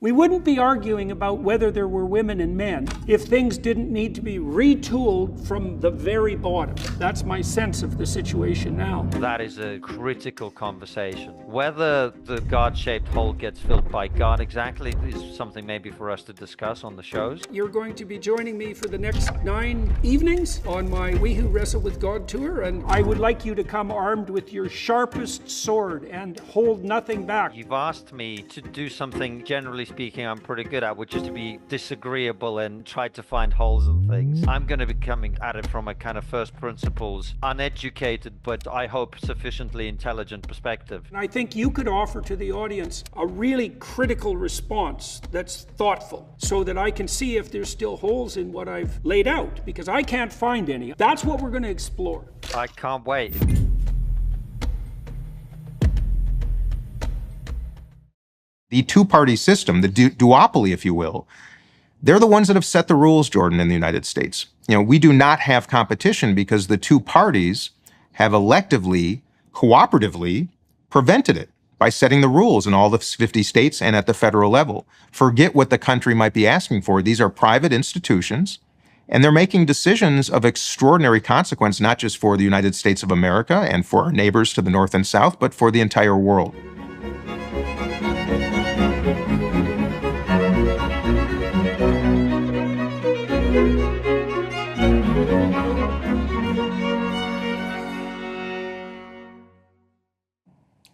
We wouldn't be arguing about whether there were women and men if things didn't need to be retooled from the very bottom. That's my sense of the situation now. That is a critical conversation. Whether the God-shaped hole gets filled by God exactly is something maybe for us to discuss on the shows. You're going to be joining me for the next 9 evenings on my We Who Wrestle with God tour, and I would like you to come armed with your sharpest sword and hold nothing back. You've asked me to do something, generally speaking, I'm pretty good at, which is to be disagreeable and try to find holes in things. I'm going to be coming at it from a kind of first principles, uneducated, but I hope sufficiently intelligent perspective. And I think you could offer to the audience a really critical response that's thoughtful, so that I can see if there's still holes in what I've laid out, because I can't find any. That's what we're going to explore. I can't wait. The two-party system, the duopoly, if you will, they're the ones that have set the rules, Jordan, in the United States. You know, we do not have competition because the two parties have electively, cooperatively prevented it by setting the rules in all the 50 states and at the federal level. Forget what the country might be asking for. These are private institutions, and they're making decisions of extraordinary consequence, not just for the United States of America and for our neighbors to the north and south, but for the entire world.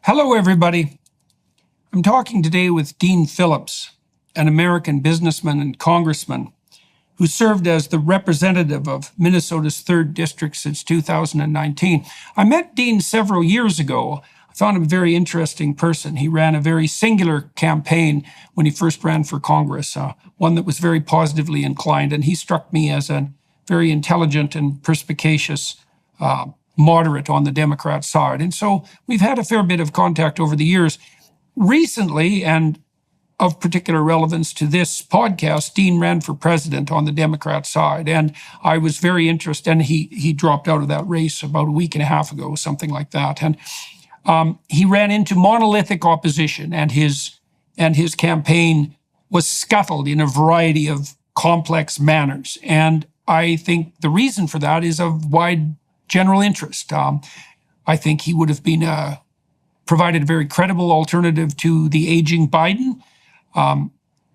Hello, everybody. I'm talking today with Dean Phillips, an American businessman and congressman who served as the representative of Minnesota's 3rd District since 2019. I met Dean several years ago. I found him a very interesting person. He ran a very singular campaign when he first ran for Congress, one that was very positively inclined, and he struck me as a very intelligent and perspicacious moderate on the Democrat side. And so we've had a fair bit of contact over the years. Recently, and of particular relevance to this podcast, Dean ran for president on the Democrat side. And I was very interested, and he dropped out of that race about a week and a half ago, something like that. And he ran into monolithic opposition, and his campaign was scuttled in a variety of complex manners. And I think the reason for that is of wide general interest. I think he would have been provided a very credible alternative to the aging Biden,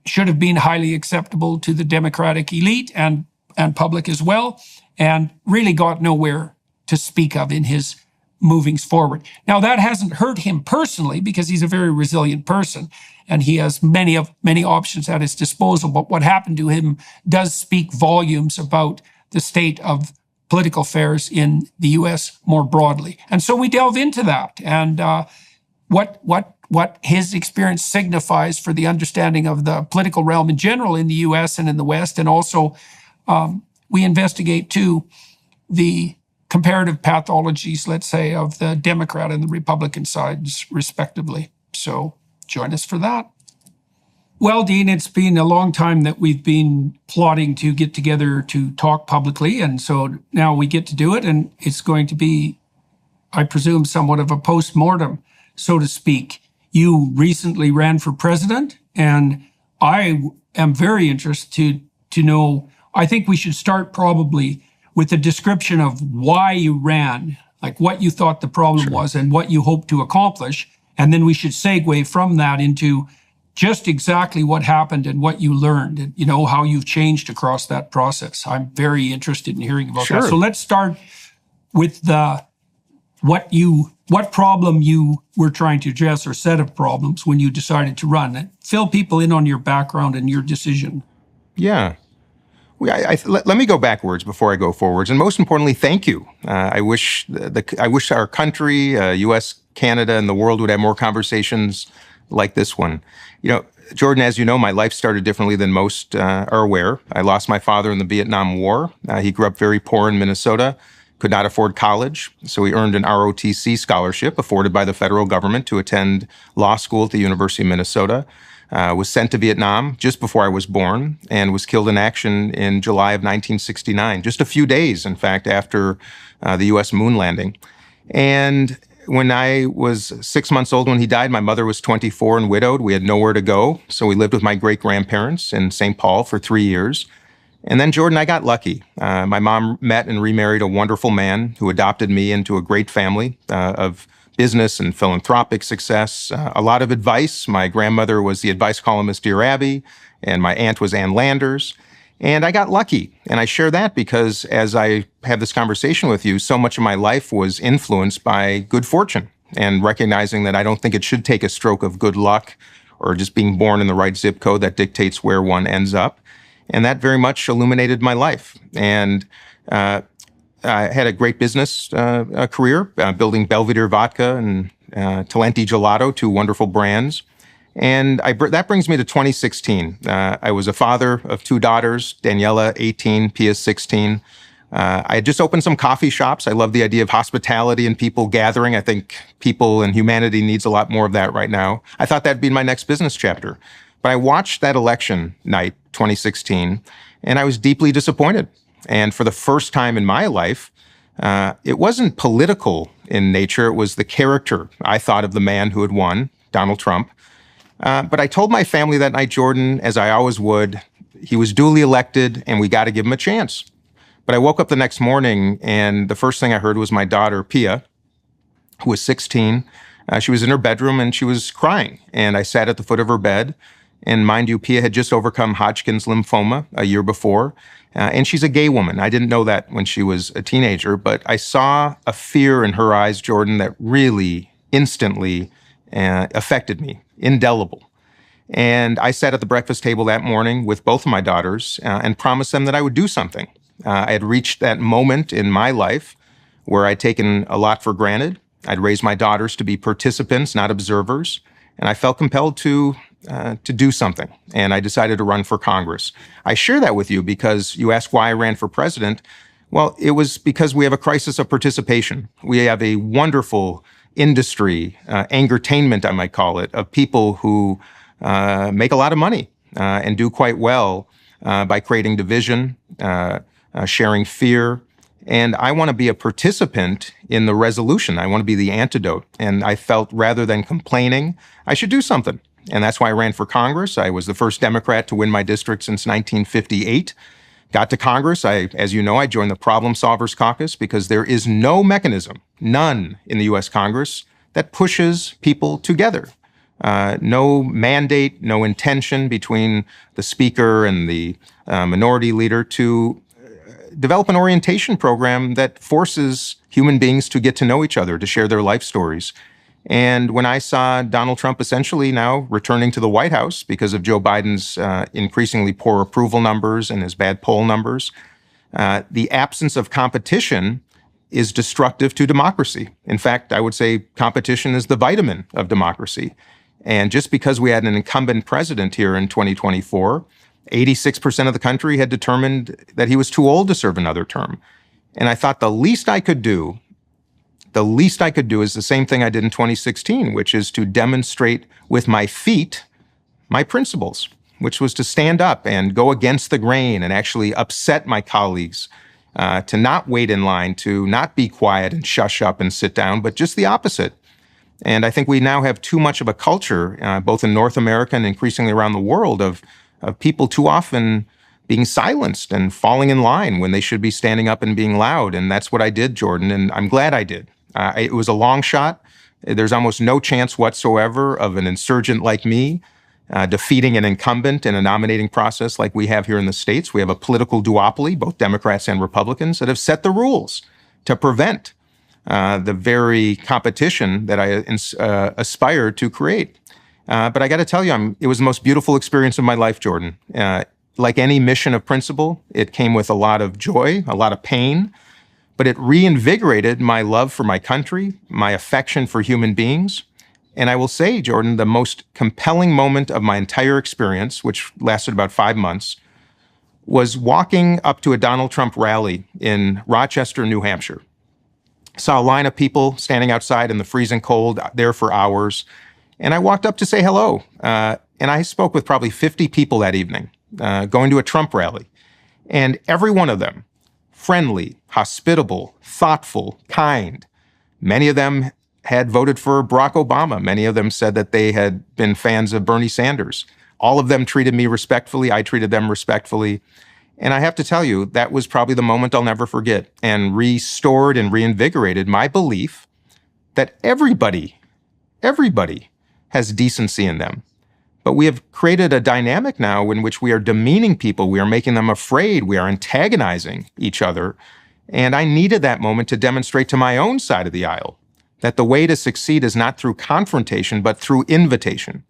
should have been highly acceptable to the Democratic elite and public as well, and really got nowhere to speak of in his movings forward. Now, that hasn't hurt him personally because he's a very resilient person and he has many options at his disposal. But what happened to him does speak volumes about the state of political affairs in the U.S. more broadly. And so we delve into that and what his experience signifies for the understanding of the political realm in general in the U.S. and in the West. And also we investigate, too, the comparative pathologies, let's say, of the Democrat and the Republican sides, respectively. So join us for that. Well, Dean, it's been a long time that we've been plotting to get together to talk publicly, and so now we get to do it, and it's going to be, I presume, somewhat of a post-mortem, so to speak. You recently ran for president, and I am very interested to know, I think we should start probably with a description of why you ran, like what you thought the problem was and what you hoped to accomplish, and then we should segue from that into just exactly what happened and what you learned and, you know, how you've changed across that process. I'm very interested in hearing about that. So let's start with what problem you were trying to address or set of problems when you decided to run. Fill people in on your background and your decision. Yeah. Let me go backwards before I go forwards. And most importantly, thank you. I wish our country, U.S., Canada, and the world would have more conversations like this one. You know, Jordan, as you know, my life started differently than most are aware. I lost my father in the Vietnam War. He grew up very poor in Minnesota, could not afford college, so he earned an ROTC scholarship afforded by the federal government to attend law school at the University of Minnesota. Was sent to Vietnam just before I was born and was killed in action in July of 1969, just a few days, in fact, after the U.S. moon landing. And when I was 6 months old when he died, my mother was 24 and widowed. We had nowhere to go, so we lived with my great-grandparents in St. Paul for 3 years. And then, Jordan, I got lucky. My mom met and remarried a wonderful man who adopted me into a great family of business and philanthropic success. A lot of advice. My grandmother was the advice columnist Dear Abby, and my aunt was Ann Landers. And I got lucky. And I share that because as I have this conversation with you, so much of my life was influenced by good fortune and recognizing that I don't think it should take a stroke of good luck or just being born in the right zip code that dictates where one ends up. And that very much illuminated my life. And I had a great business career, building Belvedere Vodka and Talenti Gelato, two wonderful brands. And that brings me to 2016. I was a father of two daughters, Daniela, 18, Pia, 16. I had just opened some coffee shops. I love the idea of hospitality and people gathering. I think people and humanity needs a lot more of that right now. I thought that'd be my next business chapter. But I watched that election night, 2016, and I was deeply disappointed. And for the first time in my life, it wasn't political in nature. It was the character, I thought, of the man who had won, Donald Trump. But I told my family that night, Jordan, as I always would, he was duly elected and we got to give him a chance. But I woke up the next morning and the first thing I heard was my daughter, Pia, who was 16. She was in her bedroom and she was crying. And I sat at the foot of her bed. And mind you, Pia had just overcome Hodgkin's lymphoma a year before. And she's a gay woman. I didn't know that when she was a teenager, but I saw a fear in her eyes, Jordan, that really instantly affected me, indelible. And I sat at the breakfast table that morning with both of my daughters and promised them that I would do something. I had reached that moment in my life where I'd taken a lot for granted. I'd raised my daughters to be participants, not observers. And I felt compelled to do something. And I decided to run for Congress. I share that with you because you asked why I ran for president. Well, it was because we have a crisis of participation. We have a wonderful industry, angertainment, I might call it, of people who make a lot of money and do quite well by creating division, sharing fear. And I want to be a participant in the resolution. I want to be the antidote. And I felt rather than complaining, I should do something. And that's why I ran for Congress. I was the first Democrat to win my district since 1958. Got to Congress. As you know, I joined the Problem Solvers Caucus because there is no mechanism, none in the U.S. Congress, that pushes people together. No mandate, no intention between the speaker and the minority leader to develop an orientation program that forces human beings to get to know each other, to share their life stories. And when I saw Donald Trump essentially now returning to the White House because of Joe Biden's increasingly poor approval numbers and his bad poll numbers, the absence of competition is destructive to democracy. In fact, I would say competition is the vitamin of democracy. And just because we had an incumbent president here in 2024, 86% of the country had determined that he was too old to serve another term. And I thought the least I could do is the same thing I did in 2016, which is to demonstrate with my feet my principles, which was to stand up and go against the grain and actually upset my colleagues, to not wait in line, to not be quiet and shush up and sit down, but just the opposite. And I think we now have too much of a culture, both in North America and increasingly around the world, of people too often being silenced and falling in line when they should be standing up and being loud. And that's what I did, Jordan, and I'm glad I did. It was a long shot. There's almost no chance whatsoever of an insurgent like me defeating an incumbent in a nominating process like we have here in the States. We have a political duopoly, both Democrats and Republicans, that have set the rules to prevent the very competition that I aspire to create. But I got to tell you, it was the most beautiful experience of my life, Jordan. Like any mission of principle, it came with a lot of joy, a lot of pain, but it reinvigorated my love for my country, my affection for human beings. And I will say, Jordan, the most compelling moment of my entire experience, which lasted about 5 months, was walking up to a Donald Trump rally in Rochester, New Hampshire. Saw a line of people standing outside in the freezing cold, there for hours. And I walked up to say hello. And I spoke with probably 50 people that evening, going to a Trump rally. And every one of them, friendly, hospitable, thoughtful, kind. Many of them had voted for Barack Obama. Many of them said that they had been fans of Bernie Sanders. All of them treated me respectfully. I treated them respectfully. And I have to tell you, that was probably the moment I'll never forget, and restored and reinvigorated my belief that everybody has decency in them. But we have created a dynamic now in which we are demeaning people. We are making them afraid. We are antagonizing each other. And I needed that moment to demonstrate to my own side of the aisle that the way to succeed is not through confrontation, but through invitation.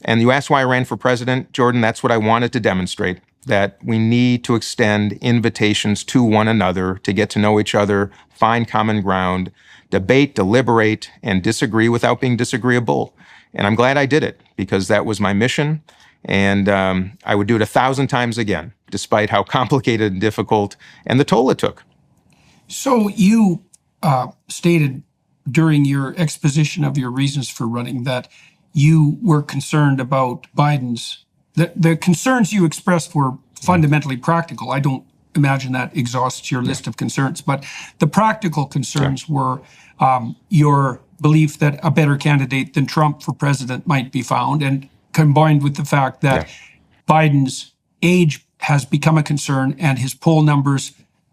And you asked why I ran for president, Jordan. That's what I wanted to demonstrate, that we need to extend invitations to one another to get to know each other, find common ground, debate, deliberate, and disagree without being disagreeable. And I'm glad I did it, because that was my mission. And I would do it 1,000 times again, despite how complicated and difficult and the toll it took. So you stated during your exposition of your reasons for running that you were concerned about the concerns you expressed were fundamentally practical. I don't imagine that exhausts your list of concerns, but the practical concerns were your belief that a better candidate than Trump for president might be found, and combined with the fact that Biden's age has become a concern and his poll numbers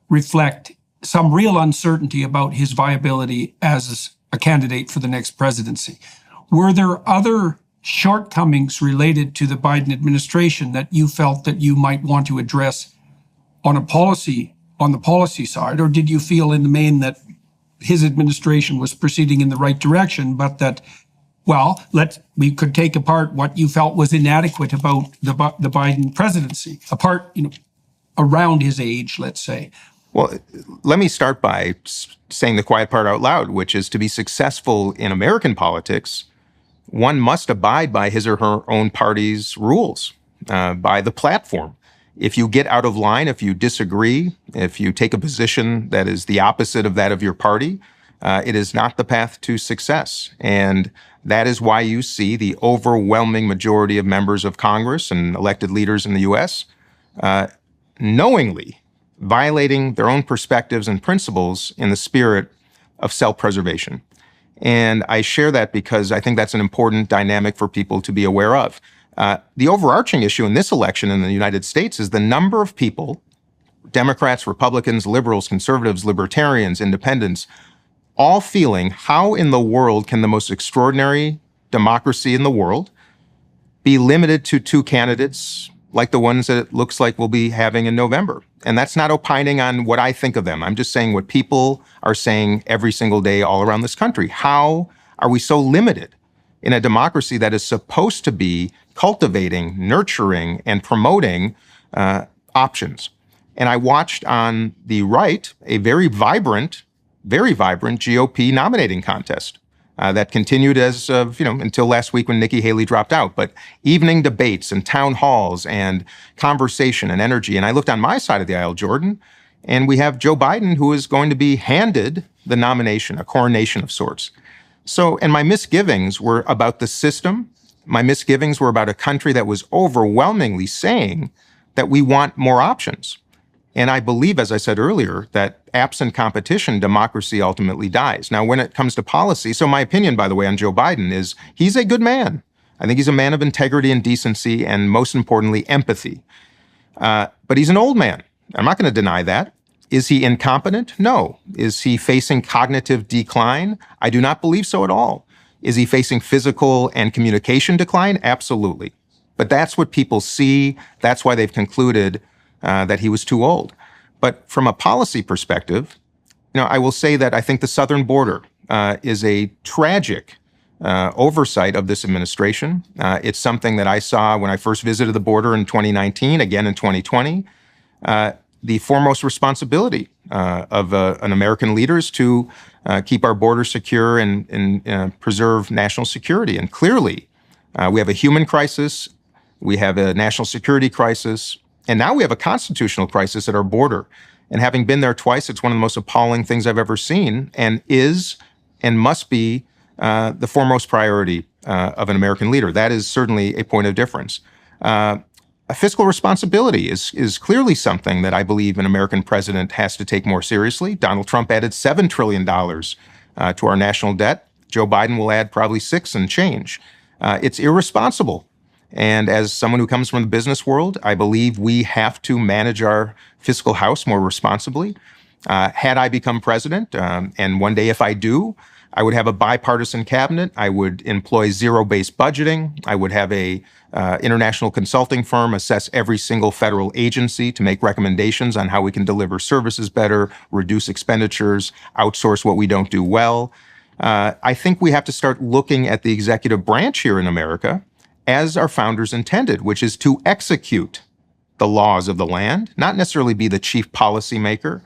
reflect some real uncertainty about his viability as a candidate for the next presidency. Were there other shortcomings related to the Biden administration that you felt that you might want to address on the policy side, or did you feel in the main that his administration was proceeding in the right direction, but that, well, we could take apart what you felt was inadequate about the Biden presidency, around his age, let's say? Well, let me start by saying the quiet part out loud, which is to be successful in American politics, one must abide by his or her own party's rules, by the platform. If you get out of line, if you disagree, if you take a position that is the opposite of that of your party, it is not the path to success. And that is why you see the overwhelming majority of members of Congress and elected leaders in the U.S. Knowingly violating their own perspectives and principles in the spirit of self-preservation. And I share that because I think that's an important dynamic for people to be aware of. The overarching issue in this election in the United States is the number of people, Democrats, Republicans, liberals, conservatives, libertarians, independents, all feeling how in the world can the most extraordinary democracy in the world be limited to two candidates like the ones that it looks like we'll be having in November. And that's not opining on what I think of them. I'm just saying what people are saying every single day all around this country. How are we so limited in a democracy that is supposed to be cultivating, nurturing, and promoting options? And I watched on the right a very vibrant GOP nominating contest that continued as of, until last week when Nikki Haley dropped out. But evening debates and town halls and conversation and energy. And I looked on my side of the aisle, Jordan, and we have Joe Biden, who is going to be handed the nomination, a coronation of sorts. So, and my misgivings were about the system. My misgivings were about a country that was overwhelmingly saying that we want more options. And I believe, as I said earlier, that absent competition, democracy ultimately dies. Now, when it comes to policy, so my opinion, by the way, on Joe Biden is he's a good man. I think he's a man of integrity and decency, and most importantly, empathy. But he's an old man. I'm not going to deny that. Is he incompetent? No. Is he facing cognitive decline? I do not believe so at all. Is he facing physical and communication decline? Absolutely. But that's what people see. That's why they've concluded that he was too old. But from a policy perspective, I will say that I think the southern border is a tragic oversight of this administration. It's something that I saw when I first visited the border in 2019, again in 2020. The foremost responsibility of an American leader is to keep our border secure and preserve national security. And clearly, we have a human crisis, we have a national security crisis, and now we have a constitutional crisis at our border. And having been there twice, it's one of the most appalling things I've ever seen, and is and must be the foremost priority of an American leader. That is certainly a point of difference. A fiscal responsibility is clearly something that I believe an American president has to take more seriously. Donald Trump added $7 trillion to our national debt. Joe Biden will add probably 6 and change. It's irresponsible. And as someone who comes from the business world, I believe we have to manage our fiscal house more responsibly. Had I become president, and one day if I do, I would have a bipartisan cabinet. I would employ zero-based budgeting. I would have a international consulting firm assess every single federal agency to make recommendations on how we can deliver services better, reduce expenditures, outsource what we don't do well. I think we have to start looking at the executive branch here in America as our founders intended, which is to execute the laws of the land, not necessarily be the chief policymaker,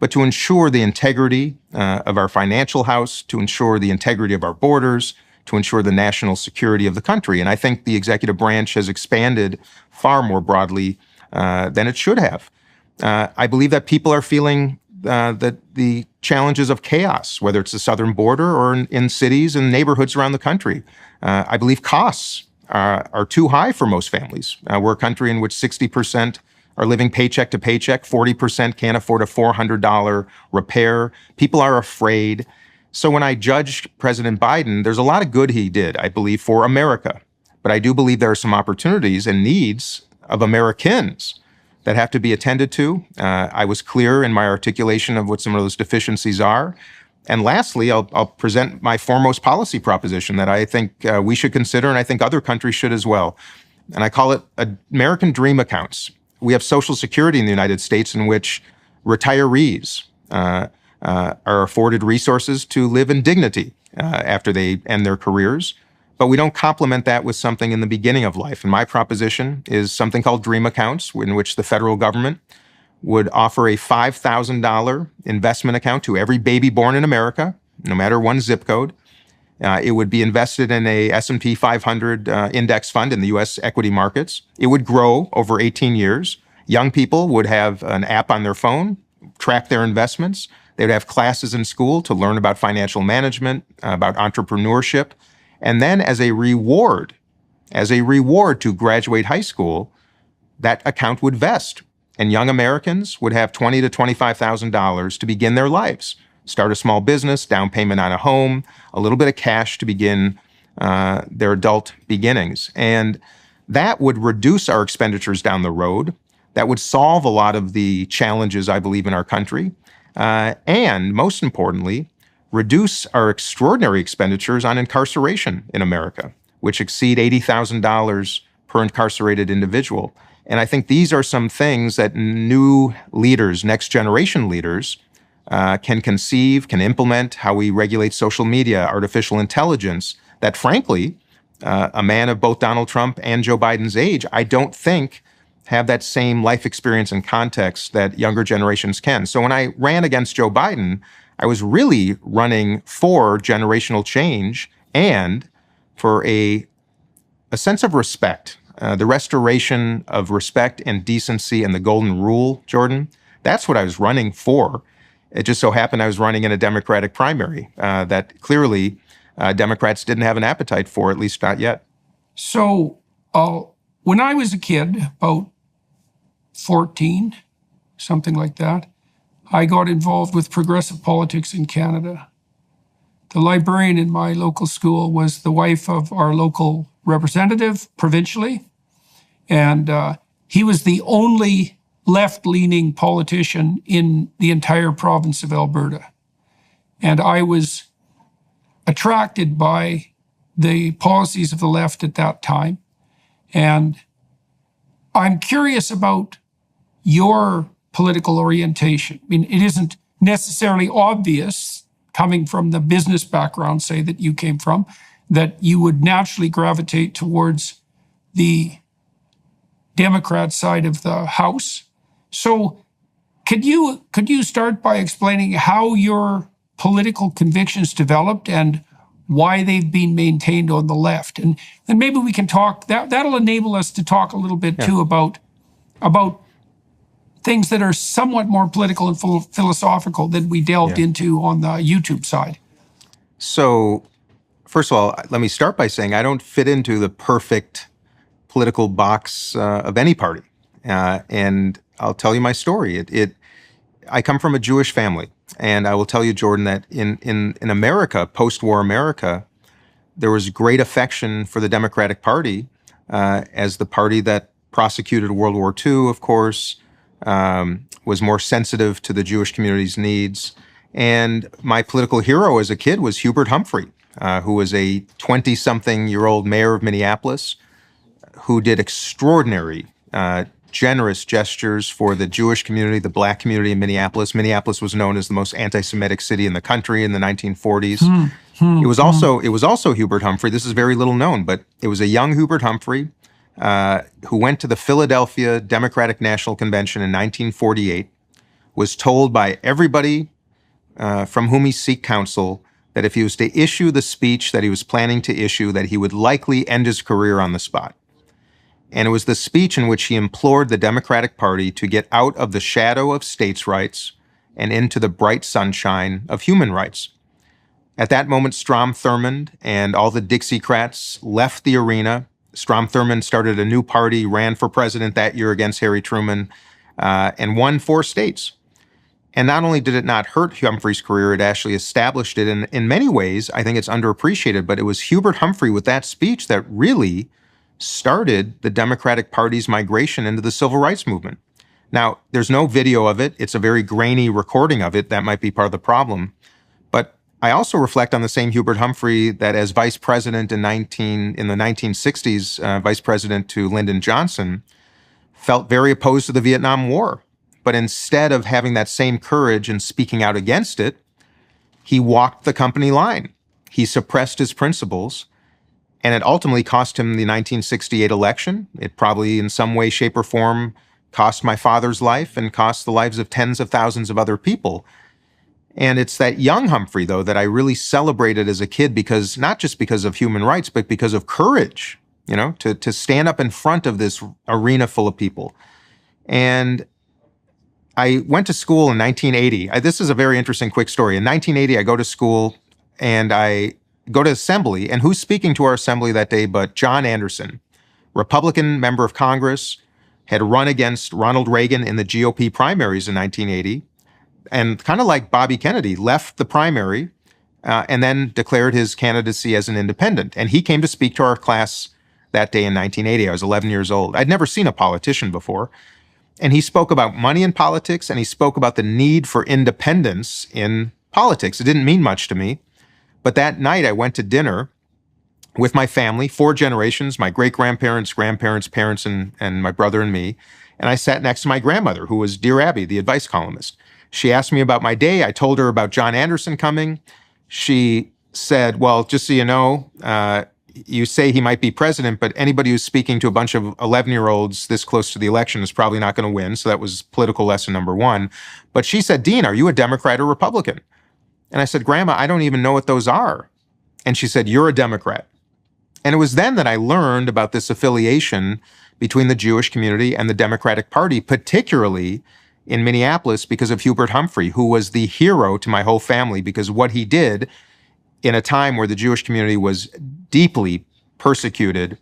but to ensure the integrity of our financial house, to ensure the integrity of our borders, to ensure the national security of the country. And I think the executive branch has expanded far more broadly than it should have. I believe that people are feeling that the challenges of chaos, whether it's the southern border or in cities and neighborhoods around the country. I believe costs are too high for most families. We're a country in which 60% are living paycheck to paycheck, 40% can't afford a $400 repair. People are afraid. So when I judge President Biden, there's a lot of good he did, I believe, for America. But I do believe there are some opportunities and needs of Americans that have to be attended to. I was clear in my articulation of what some of those deficiencies are. And lastly, I'll present my foremost policy proposition that I think we should consider, and I think other countries should as well. And I call it American Dream Accounts. We have Social Security in the United States in which retirees are afforded resources to live in dignity after they end their careers. But we don't complement that with something in the beginning of life. And my proposition is something called Dream Accounts, in which the federal government would offer a $5,000 investment account to every baby born in America, no matter one zip code. It would be invested in a S&P 500 index fund in the U.S. equity markets. It would grow over 18 years. Young people would have an app on their phone, track their investments. They would have classes in school to learn about financial management, about entrepreneurship. And then as a reward to graduate high school, that account would vest. And young Americans would have $20,000 to $25,000 to begin their lives. Start a small business, down payment on a home, a little bit of cash to begin their adult beginnings. And that would reduce our expenditures down the road. That would solve a lot of the challenges, I believe, in our country. And most importantly, reduce our extraordinary expenditures on incarceration in America, which exceed $80,000 per incarcerated individual. And I think these are some things that new leaders, next generation leaders, can conceive, can implement, how we regulate social media, artificial intelligence, that frankly, a man of both Donald Trump and Joe Biden's age, I don't think have that same life experience and context that younger generations can. So when I ran against Joe Biden, I was really running for generational change and for a sense of respect, the restoration of respect and decency and the golden rule, Jordan. That's what I was running for. It just so happened I was running in a Democratic primary that clearly Democrats didn't have an appetite for, at least not yet. So when I was a kid, about 14, something like that, I got involved with progressive politics in Canada. The librarian in my local school was the wife of our local representative provincially, and he was the only left-leaning politician in the entire province of Alberta. And I was attracted by the policies of the left at that time. And I'm curious about your political orientation. I mean, it isn't necessarily obvious, coming from the business background, say, that you came from, that you would naturally gravitate towards the Democrat side of the House. So could you start by explaining how your political convictions developed and why they've been maintained on the left? And maybe we can talk, that'll enable us to talk a little bit too about things that are somewhat more political and philosophical than we delved into on the YouTube side. So first of all, let me start by saying I don't fit into the perfect political box of any party. And I'll tell you my story. I come from a Jewish family, and I will tell you, Jordan, that in America, post-war America, there was great affection for the Democratic Party as the party that prosecuted World War II, of course, was more sensitive to the Jewish community's needs. And my political hero as a kid was Hubert Humphrey, who was a 20-something-year-old mayor of Minneapolis, who did extraordinary, generous gestures for the Jewish community, the Black community in Minneapolis. Minneapolis was known as the most anti-Semitic city in the country in the 1940s. It was also Hubert Humphrey. This is very little known, but it was a young Hubert Humphrey who went to the Philadelphia Democratic National Convention in 1948, was told by everybody from whom he sought counsel that if he was to issue the speech that he was planning to issue, that he would likely end his career on the spot. And it was the speech in which he implored the Democratic Party to get out of the shadow of states' rights and into the bright sunshine of human rights. At that moment, Strom Thurmond and all the Dixiecrats left the arena. Strom Thurmond started a new party, ran for president that year against Harry Truman, and won 4 states. And not only did it not hurt Humphrey's career, it actually established it. And in many ways, I think it's underappreciated, but it was Hubert Humphrey with that speech that really started the Democratic Party's migration into the civil rights movement. Now, there's no video of it. It's a very grainy recording of it. That might be part of the problem. But I also reflect on the same Hubert Humphrey that as vice president in the 1960s, vice president to Lyndon Johnson, felt very opposed to the Vietnam War. But instead of having that same courage and speaking out against it, he walked the company line. He suppressed his principles, and it ultimately cost him the 1968 election. It probably in some way, shape, or form cost my father's life and cost the lives of tens of thousands of other people. And it's that young Humphrey, though, that I really celebrated as a kid because not just because of human rights, but because of courage, to stand up in front of this arena full of people. And I went to school in 1980. This is a very interesting quick story. In 1980, I go to school and I go to assembly. And who's speaking to our assembly that day but John Anderson, Republican member of Congress, had run against Ronald Reagan in the GOP primaries in 1980. And kind of like Bobby Kennedy, left the primary and then declared his candidacy as an independent. And he came to speak to our class that day in 1980. I was 11 years old. I'd never seen a politician before. And he spoke about money in politics, and he spoke about the need for independence in politics. It didn't mean much to me. But that night, I went to dinner with my family, 4 generations, my great-grandparents, grandparents, parents, and my brother and me. And I sat next to my grandmother, who was Dear Abby, the advice columnist. She asked me about my day. I told her about John Anderson coming. She said, well, just so you know, you say he might be president, but anybody who's speaking to a bunch of 11-year-olds this close to the election is probably not going to win. So that was political lesson number 1. But she said, Dean, are you a Democrat or Republican? And I said, Grandma, I don't even know what those are. And she said, you're a Democrat. And it was then that I learned about this affiliation between the Jewish community and the Democratic Party, particularly in Minneapolis because of Hubert Humphrey, who was the hero to my whole family because what he did in a time where the Jewish community was deeply persecuted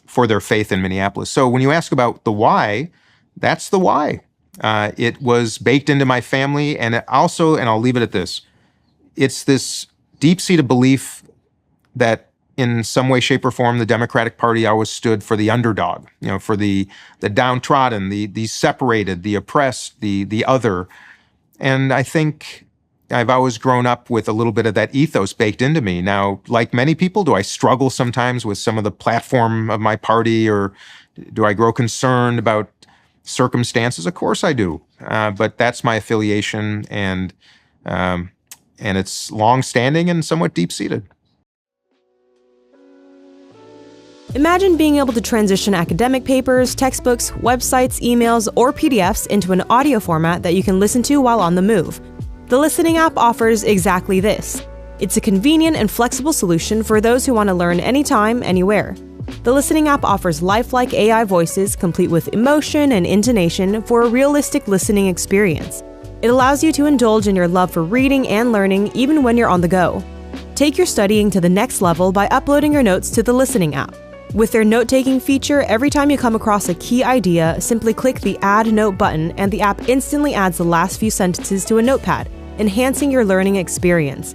for their faith in Minneapolis. So when you ask about the why, that's the why. It was baked into my family, and it also, and I'll leave it at this, it's this deep-seated belief that in some way, shape, or form, the Democratic Party always stood for the underdog, for the downtrodden, the separated, the oppressed, the other. And I think I've always grown up with a little bit of that ethos baked into me. Now, like many people, do I struggle sometimes with some of the platform of my party, or do I grow concerned about circumstances? Of course I do. But that's my affiliation, and it's long-standing and somewhat deep-seated. Imagine being able to transition academic papers, textbooks, websites, emails, or PDFs into an audio format that you can listen to while on the move. The Listening app offers exactly this. It's a convenient and flexible solution for those who want to learn anytime, anywhere. The Listening app offers lifelike AI voices complete with emotion and intonation for a realistic listening experience. It allows you to indulge in your love for reading and learning even when you're on the go. Take your studying to the next level by uploading your notes to the Listening app. With their note-taking feature, every time you come across a key idea, simply click the Add Note button and the app instantly adds the last few sentences to a notepad, enhancing your learning experience.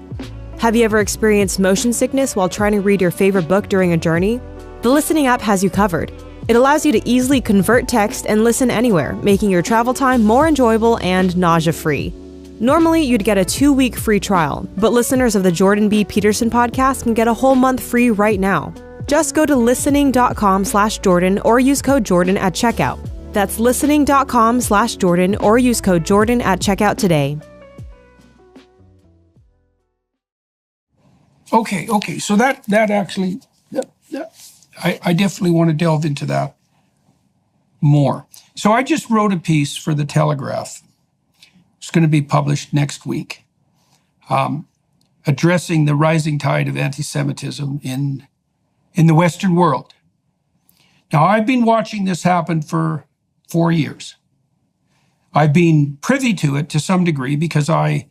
Have you ever experienced motion sickness while trying to read your favorite book during a journey? The Listening app has you covered. It allows you to easily convert text and listen anywhere, making your travel time more enjoyable and nausea-free. Normally, you'd get a 2-week free trial, but listeners of the Jordan B. Peterson podcast can get a whole month free right now. Just go to listening.com/Jordan or use code Jordan at checkout. That's listening.com/Jordan or use code Jordan at checkout today. Okay. So that actually, I definitely want to delve into that more. So I just wrote a piece for the Telegraph. It's going to be published next week, addressing the rising tide of anti-Semitism in the Western world. Now, I've been watching this happen for 4 years. I've been privy to it to some degree because I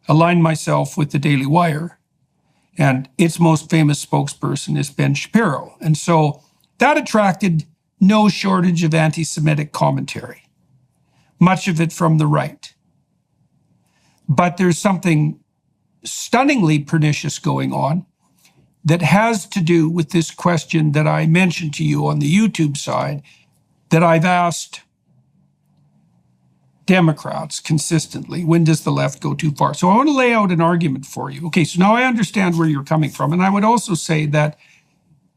aligned myself with the Daily Wire, and its most famous spokesperson is Ben Shapiro. And so that attracted no shortage of anti-Semitic commentary, much of it from the right. But there's something stunningly pernicious going on that has to do with this question that I mentioned to you on the YouTube side that I've asked Democrats consistently. When does the left go too far? So I want to lay out an argument for you. Okay, so now I understand where you're coming from. And I would also say that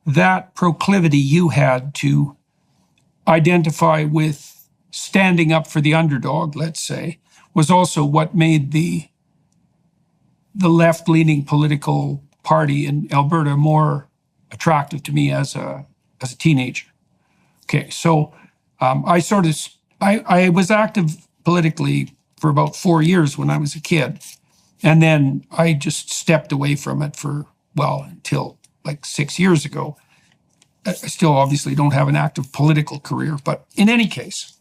that proclivity you had to identify with standing up for the underdog, let's say, was also what made the left-leaning political party in Alberta more attractive to me as a teenager. Okay, so I was active politically for about 4 years when I was a kid, and then I just stepped away from it until like 6 years ago. I still obviously don't have an active political career, but in any case,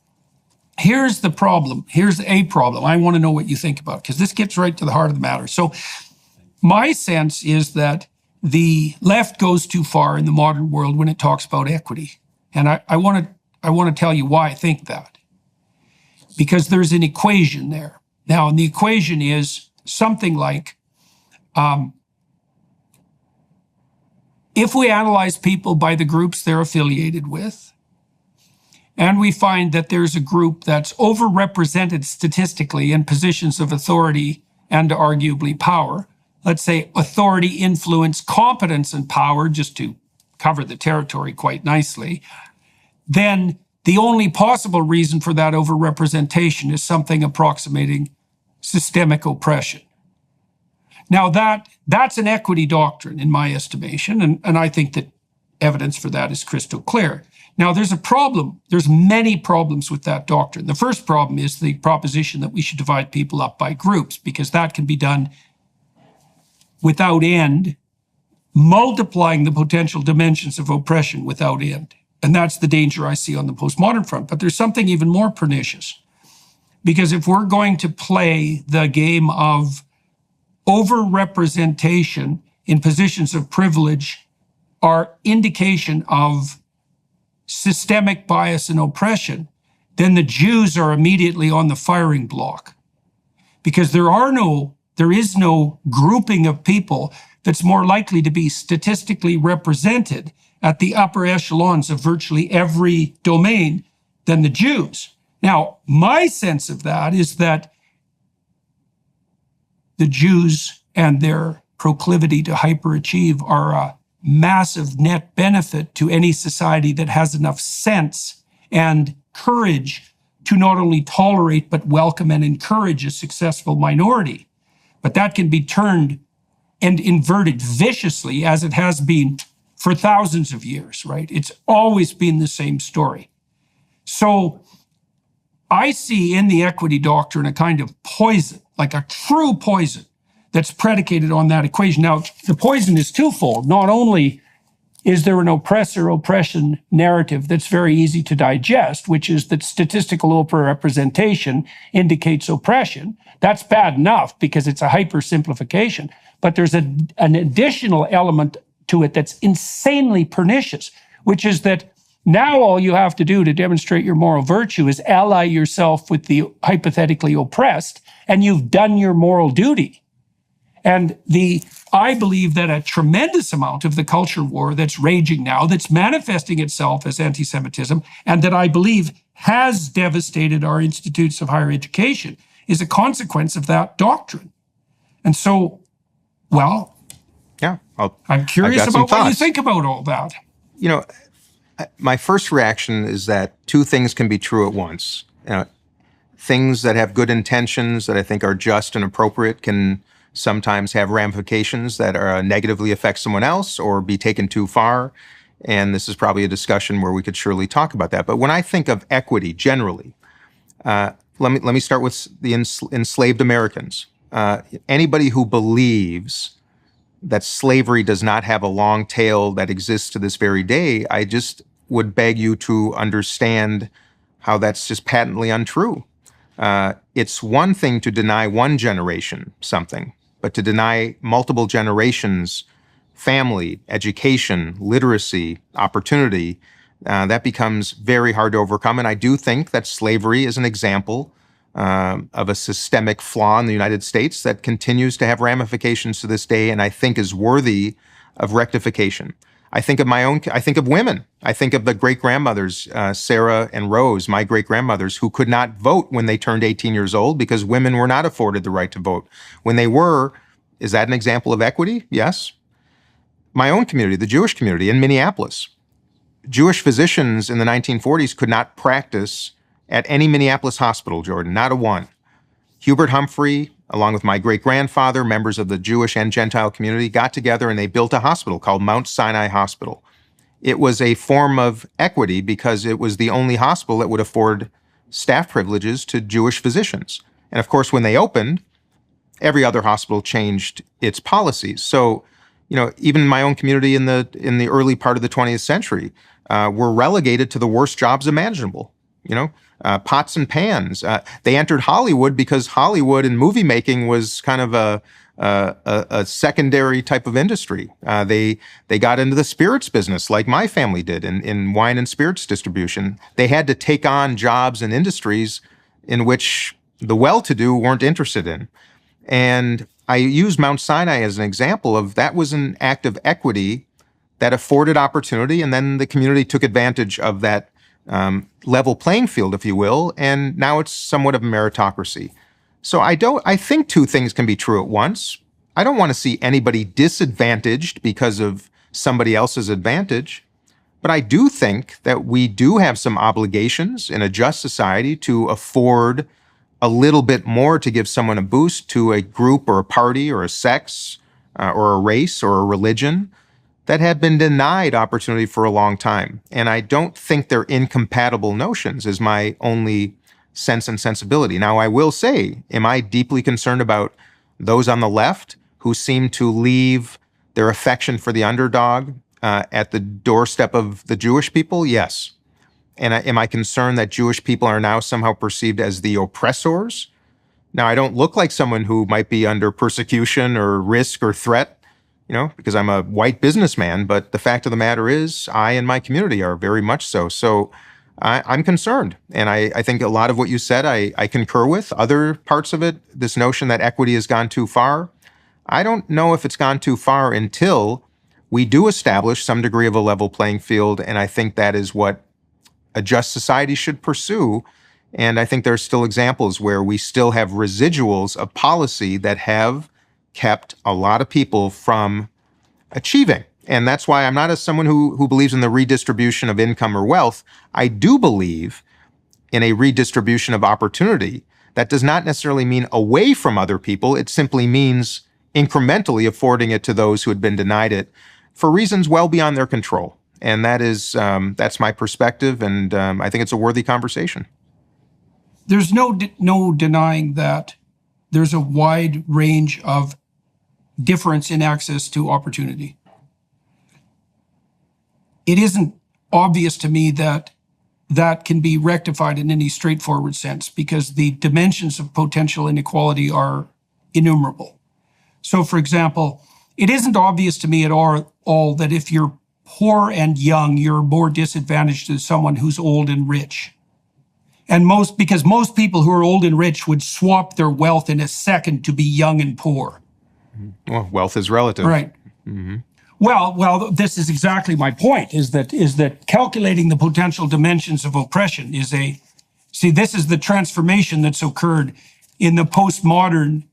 here's the problem. Here's a problem. I want to know what you think about it, because this gets right to the heart of the matter. So my sense is that the left goes too far in the modern world when it talks about equity. And I want to tell you why I think that. Because there's an equation there. Now, and the equation is something like, if we analyze people by the groups they're affiliated with, and we find that there's a group that's overrepresented statistically in positions of authority and arguably power, let's say authority, influence, competence, and power, just to cover the territory quite nicely, then the only possible reason for that overrepresentation is something approximating systemic oppression. Now, that's an equity doctrine in my estimation, and I think that evidence for that is crystal clear. Now, there's a problem. There's many problems with that doctrine. The first problem is the proposition that we should divide people up by groups, because that can be done without end, multiplying the potential dimensions of oppression without end. And that's the danger I see on the postmodern front. But there's something even more pernicious. Because if we're going to play the game of overrepresentation in positions of privilege are indication of systemic bias and oppression, then the Jews are immediately on the firing block. Because there is no grouping of people that's more likely to be statistically represented at the upper echelons of virtually every domain than the Jews. Now, my sense of that is that the Jews and their proclivity to hyperachieve are a massive net benefit to any society that has enough sense and courage to not only tolerate but welcome and encourage a successful minority. But that can be turned and inverted viciously, as it has been for thousands of years, right? It's always been the same story. So I see in the equity doctrine a kind of poison, like a true poison, that's predicated on that equation. Now, the poison is twofold. Not only is there an oppressor-oppression narrative that's very easy to digest, which is that statistical overrepresentation indicates oppression. That's bad enough because it's a hypersimplification. But there's an additional element to it that's insanely pernicious, which is that now all you have to do to demonstrate your moral virtue is ally yourself with the hypothetically oppressed, and you've done your moral duty. And I believe that a tremendous amount of the culture war that's raging now, that's manifesting itself as anti-Semitism, and that I believe has devastated our institutes of higher education, is a consequence of that doctrine. And so, well, yeah, I'm curious about what you think about all that. You know, my first reaction is that two things can be true at once. Things that have good intentions that I think are just and appropriate can sometimes have ramifications that negatively affect someone else or be taken too far. And this is probably a discussion where we could surely talk about that. But when I think of equity generally, let me start with the enslaved Americans. Anybody who believes that slavery does not have a long tail that exists to this very day, I just would beg you to understand how that's just patently untrue. It's one thing to deny one generation something, but to deny multiple generations family, education, literacy, opportunity, that becomes very hard to overcome. And I do think that slavery is an example of a systemic flaw in the United States that continues to have ramifications to this day, and I think is worthy of rectification. I think of women. I think of the great-grandmothers, Sarah and Rose, my great-grandmothers, who could not vote when they turned 18 years old because women were not afforded the right to vote. When they were, is that an example of equity? Yes. My own community, the Jewish community in Minneapolis. Jewish physicians in the 1940s could not practice at any Minneapolis hospital, Jordan, not a one. Hubert Humphrey, along with my great-grandfather, members of the Jewish and Gentile community, got together and they built a hospital called Mount Sinai Hospital. It was a form of equity because it was the only hospital that would afford staff privileges to Jewish physicians. And of course, when they opened, every other hospital changed its policies. So, even my own community in the early part of the 20th century were relegated to the worst jobs imaginable. Pots and pans. They entered Hollywood because Hollywood and movie making was kind of a secondary type of industry. They got into the spirits business like my family did in wine and spirits distribution. They had to take on jobs and industries in which the well-to-do weren't interested in. And I use Mount Sinai as an example of that was an act of equity that afforded opportunity, and then the community took advantage of that level playing field, if you will, and now it's somewhat of a meritocracy. So I think two things can be true at once. I don't want to see anybody disadvantaged because of somebody else's advantage, but I do think that we do have some obligations in a just society to afford a little bit more to give someone a boost to a group or a party or a sex or a race or a religion that have been denied opportunity for a long time. And I don't think they're incompatible notions is my only sense and sensibility. Now, I will say, am I deeply concerned about those on the left who seem to leave their affection for the underdog at the doorstep of the Jewish people? Yes. And am I concerned that Jewish people are now somehow perceived as the oppressors? Now, I don't look like someone who might be under persecution or risk or threat, because I'm a white businessman, but the fact of the matter is I and my community are very much so. So I'm concerned. And I think a lot of what you said, I concur with. Other parts of it, this notion that equity has gone too far, I don't know if it's gone too far until we do establish some degree of a level playing field. And I think that is what a just society should pursue. And I think there are still examples where we still have residuals of policy that have kept a lot of people from achieving. And that's why I'm not someone who believes in the redistribution of income or wealth. I do believe in a redistribution of opportunity. That does not necessarily mean away from other people. It simply means incrementally affording it to those who had been denied it for reasons well beyond their control. And that's my perspective, and I think it's a worthy conversation. There's no denying that there's a wide range of difference in access to opportunity. It isn't obvious to me that that can be rectified in any straightforward sense because the dimensions of potential inequality are innumerable. So, for example, it isn't obvious to me at all that if you're poor and young, you're more disadvantaged than someone who's old and rich. And because most people who are old and rich would swap their wealth in a second to be young and poor. Well, wealth is relative. Right. Mm-hmm. Well, this is exactly my point, is that calculating the potential dimensions of oppression this is the transformation that's occurred in the postmodern,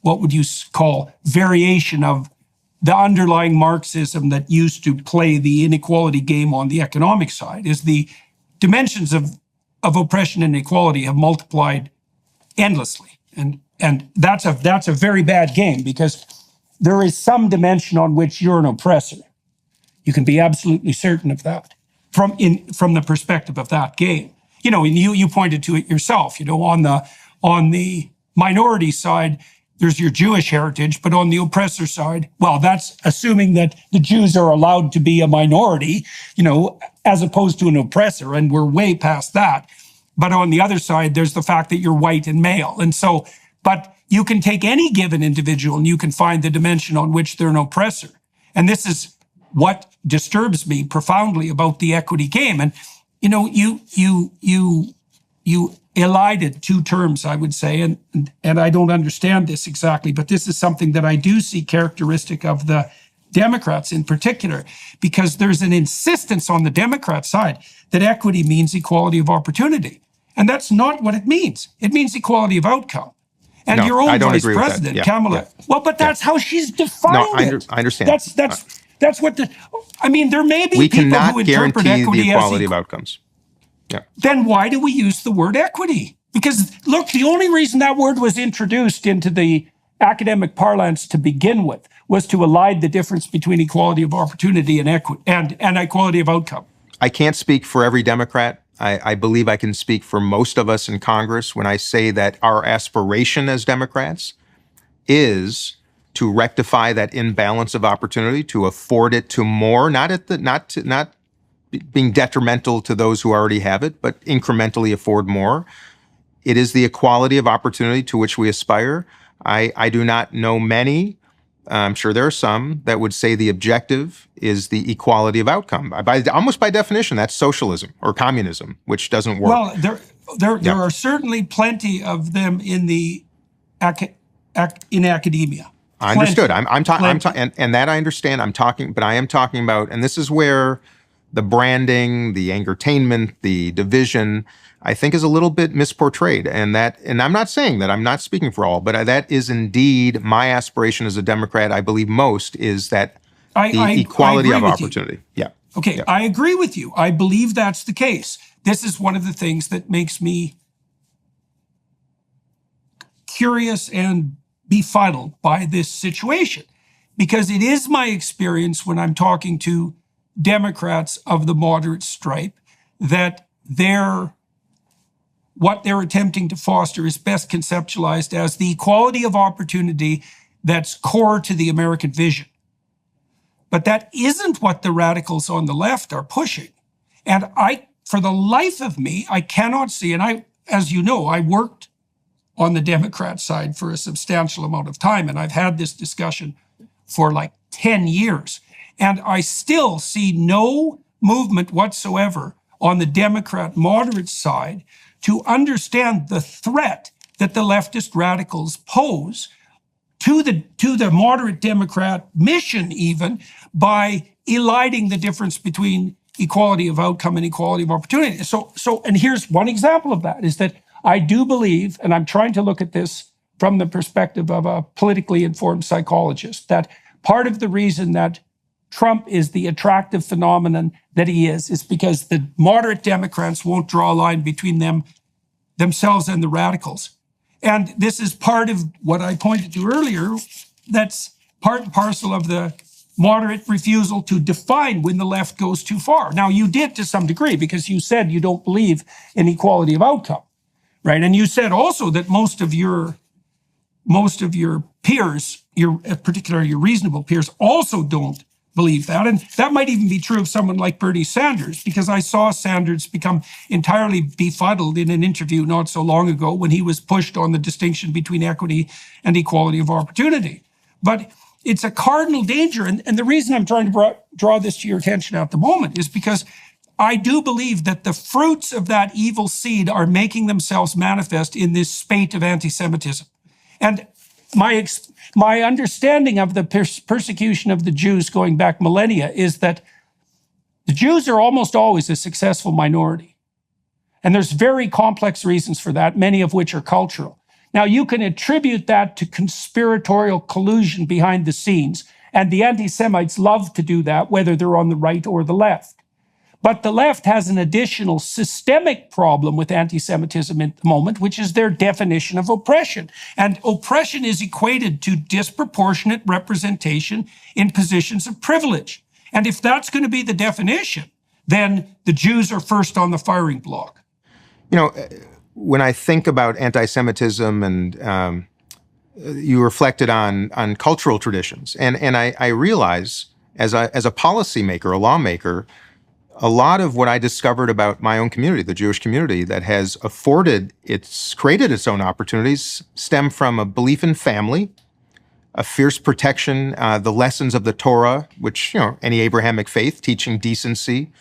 what would you call, variation of the underlying Marxism that used to play the inequality game on the economic side, is the dimensions of oppression and inequality have multiplied endlessly. And that's a very bad game, because there is some dimension on which you're an oppressor. You can be absolutely certain of that from the perspective of that game. You know, and you pointed to it yourself. You know, on the minority side, there's your Jewish heritage, but on the oppressor side, well, that's assuming that the Jews are allowed to be a minority, you know, as opposed to an oppressor, and we're way past that. But on the other side, there's the fact that you're white and male. And so, but you can take any given individual and you can find the dimension on which they're an oppressor. And this is what disturbs me profoundly about the equity game. And, you know, you elided two terms, I would say, and I don't understand this exactly, but this is something that I do see characteristic of the Democrats in particular, because there's an insistence on the Democrat side that equity means equality of opportunity. And that's not what it means. It means equality of outcome. And your own vice president, Kamala. Yeah. Well, but that's how she's defined it. I understand. That's what I mean, there may be people who interpret equity the equality of outcomes. Yeah. Then why do we use the word equity? Because look, the only reason that word was introduced into the academic parlance to begin with was to elide the difference between equality of opportunity and equity and equality of outcome. I can't speak for every Democrat. I believe I can speak for most of us in Congress when I say that our aspiration as Democrats is to rectify that imbalance of opportunity, to afford it to more, not being detrimental to those who already have it, but incrementally afford more. It is the equality of opportunity to which we aspire. I do not know many, I'm sure there are some, that would say the objective is the equality of outcome. Almost by definition, that's socialism or communism, which doesn't work. Well, there are certainly plenty of them in academia. I understood. I'm talking, and that I understand. But I am talking about, and this is where the branding, the angertainment, the division, I think is a little bit misportrayed. And I'm not saying that, I'm not speaking for all, but that is indeed my aspiration as a Democrat. I believe most is that the equality of opportunity. Yeah. Okay. Yeah. I agree with you. I believe that's the case. This is one of the things that makes me curious and befuddled by this situation, because it is my experience when I'm talking to Democrats of the moderate stripe that what they're attempting to foster is best conceptualized as the equality of opportunity that's core to the American vision. But that isn't what the radicals on the left are pushing. And for the life of me, I cannot see, and as you know, I worked on the Democrat side for a substantial amount of time, and I've had this discussion for like 10 years. And I still see no movement whatsoever on the Democrat moderate side to understand the threat that the leftist radicals pose to the moderate Democrat mission, even by eliding the difference between equality of outcome and equality of opportunity. And here's one example of that, is that I do believe, and I'm trying to look at this from the perspective of a politically informed psychologist, that part of the reason that Trump is the attractive phenomenon that he is because the moderate Democrats won't draw a line between themselves and the radicals. And this is part of what I pointed to earlier, that's part and parcel of the moderate refusal to define when the left goes too far. Now, you did to some degree, because you said you don't believe in equality of outcome, right? And you said also that most of your peers, particularly your reasonable peers, also don't believe that. And that might even be true of someone like Bernie Sanders, because I saw Sanders become entirely befuddled in an interview not so long ago when he was pushed on the distinction between equity and equality of opportunity. But it's a cardinal danger. And the reason I'm trying to draw this to your attention at the moment is because I do believe that the fruits of that evil seed are making themselves manifest in this spate of anti-Semitism. And my understanding of the persecution of the Jews going back millennia is that the Jews are almost always a successful minority. And there's very complex reasons for that, many of which are cultural. Now, you can attribute that to conspiratorial collusion behind the scenes, and the anti-Semites love to do that, whether they're on the right or the left. But the left has an additional systemic problem with anti-Semitism at the moment, which is their definition of oppression. And oppression is equated to disproportionate representation in positions of privilege. And if that's going to be the definition, then the Jews are first on the firing block. You know, when I think about anti-Semitism and you reflected on cultural traditions, and I realize as a policymaker, a lawmaker, a lot of what I discovered about my own community, the Jewish community, that has created its own opportunities, stem from a belief in family, a fierce protection, the lessons of the Torah, which, any Abrahamic faith, teaching decency,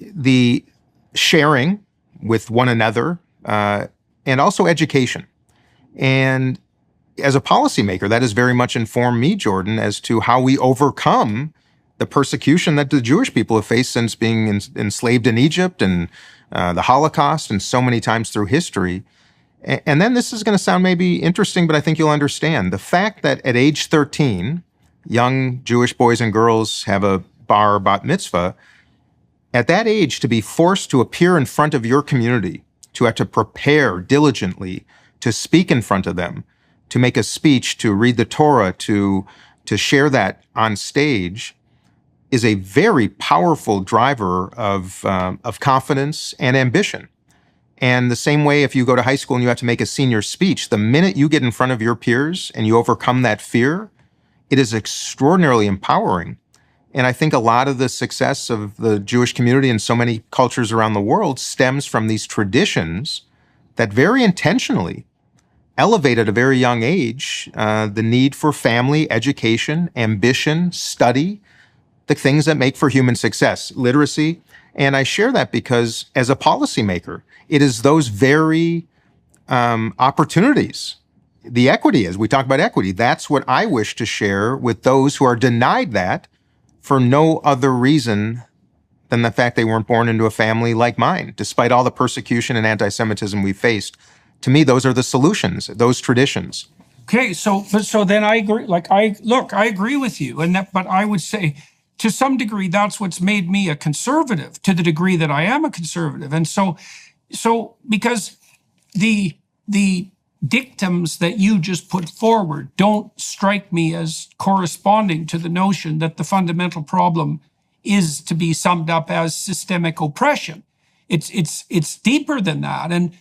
the sharing with one another, and also education. And as a policymaker, that has very much informed me, Jordan, as to how we overcome the persecution that the Jewish people have faced since being enslaved in Egypt and the Holocaust and so many times through history. And then this is going to sound maybe interesting, but I think you'll understand. The fact that at age 13, young Jewish boys and girls have a bar bat mitzvah, at that age, to be forced to appear in front of your community, to have to prepare diligently, to speak in front of them, to make a speech, to read the Torah, to share that on stage, is a very powerful driver of confidence and ambition. And the same way, if you go to high school and you have to make a senior speech, the minute you get in front of your peers and you overcome that fear, it is extraordinarily empowering. And I think a lot of the success of the Jewish community in so many cultures around the world stems from these traditions that very intentionally elevate at a very young age the need for family, education, ambition, study, the things that make for human success, literacy. And I share that because as a policymaker, it is those very opportunities, the equity, as we talk about equity, that's what I wish to share with those who are denied that for no other reason than the fact they weren't born into a family like mine, despite all the persecution and anti-Semitism we faced. To me, those are the solutions, those traditions. Okay, so then I agree. I agree with you, but I would say, to some degree, that's what's made me a conservative, to the degree that I am a conservative. And so because the dictums that you just put forward don't strike me as corresponding to the notion that the fundamental problem is to be summed up as systemic oppression. It's deeper than that, and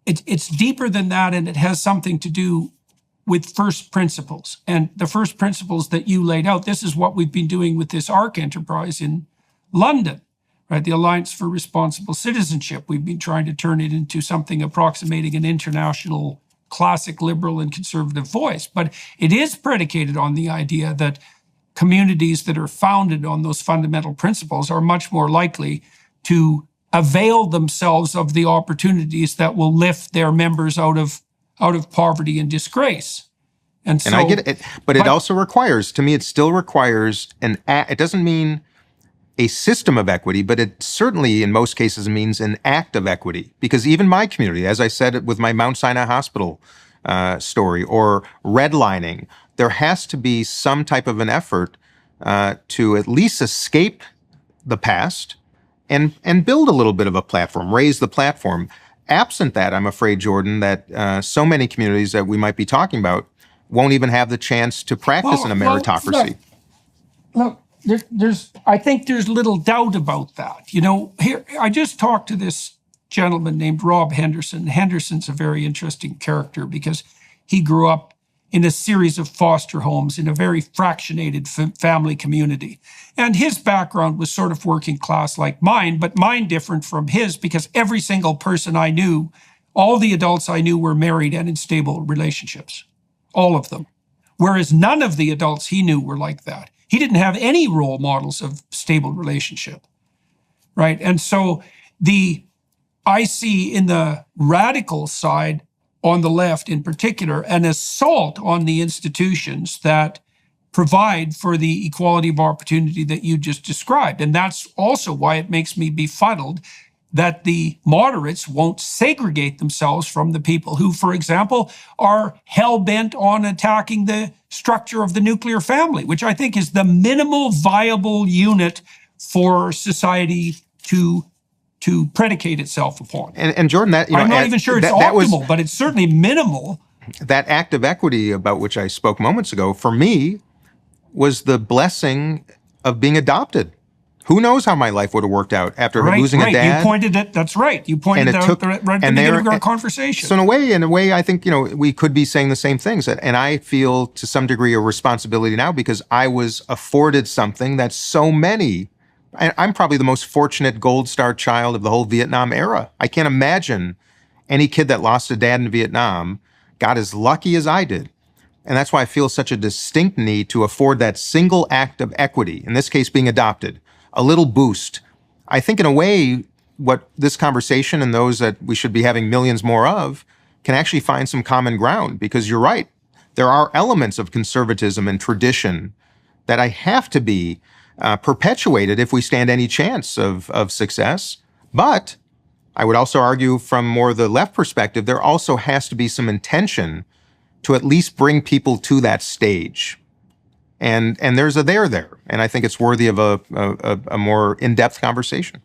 it's deeper than that, and it has something to do with first principles. And the first principles that you laid out, this is what we've been doing with this ARC enterprise in London, right? The Alliance for Responsible Citizenship. We've been trying to turn it into something approximating an international classic liberal and conservative voice. But it is predicated on the idea that communities that are founded on those fundamental principles are much more likely to avail themselves of the opportunities that will lift their members out of poverty and disgrace. And I get it, but it also requires, to me, it still requires it doesn't mean a system of equity, but it certainly in most cases means an act of equity. Because even my community, as I said with my Mount Sinai Hospital story, or redlining, there has to be some type of an effort to at least escape the past and build a little bit of a platform, raise the platform. Absent that, I'm afraid, Jordan, that so many communities that we might be talking about won't even have the chance to practice in a meritocracy. Look, I think there's little doubt about that. Here, I just talked to this gentleman named Rob Henderson. Henderson's a very interesting character because he grew up in a series of foster homes in a very fractionated family community. And his background was sort of working class like mine, but mine different from his because every single person I knew, all the adults I knew were married and in stable relationships. All of them. whereas none of the adults he knew were like that. He didn't have any role models of stable relationship, right? And so I see in the radical side, on the left in particular, an assault on the institutions that provide for the equality of opportunity that you just described. And that's also why it makes me befuddled that the moderates won't segregate themselves from the people who, for example, are hell-bent on attacking the structure of the nuclear family, which I think is the minimal viable unit for society to predicate itself upon. And Jordan, that I'm not even sure it's optimal, but it's certainly minimal. That act of equity about which I spoke moments ago, for me, was the blessing of being adopted. Who knows how my life would have worked out after losing a dad? You pointed it. That's right. You pointed it out right at the beginning of our conversation. So in a way, I think we could be saying the same things. And I feel to some degree a responsibility now because I was afforded something that so many. I'm probably the most fortunate Gold Star child of the whole Vietnam era. I can't imagine any kid that lost a dad in Vietnam got as lucky as I did. And that's why I feel such a distinct need to afford that single act of equity, in this case being adopted, a little boost. I think in a way, what this conversation and those that we should be having millions more of can actually find some common ground, because you're right. There are elements of conservatism and tradition that I have to be perpetuated if we stand any chance of success. But I would also argue from more the left perspective, there also has to be some intention to at least bring people to that stage. And there's a there. And I think it's worthy of a more in-depth conversation.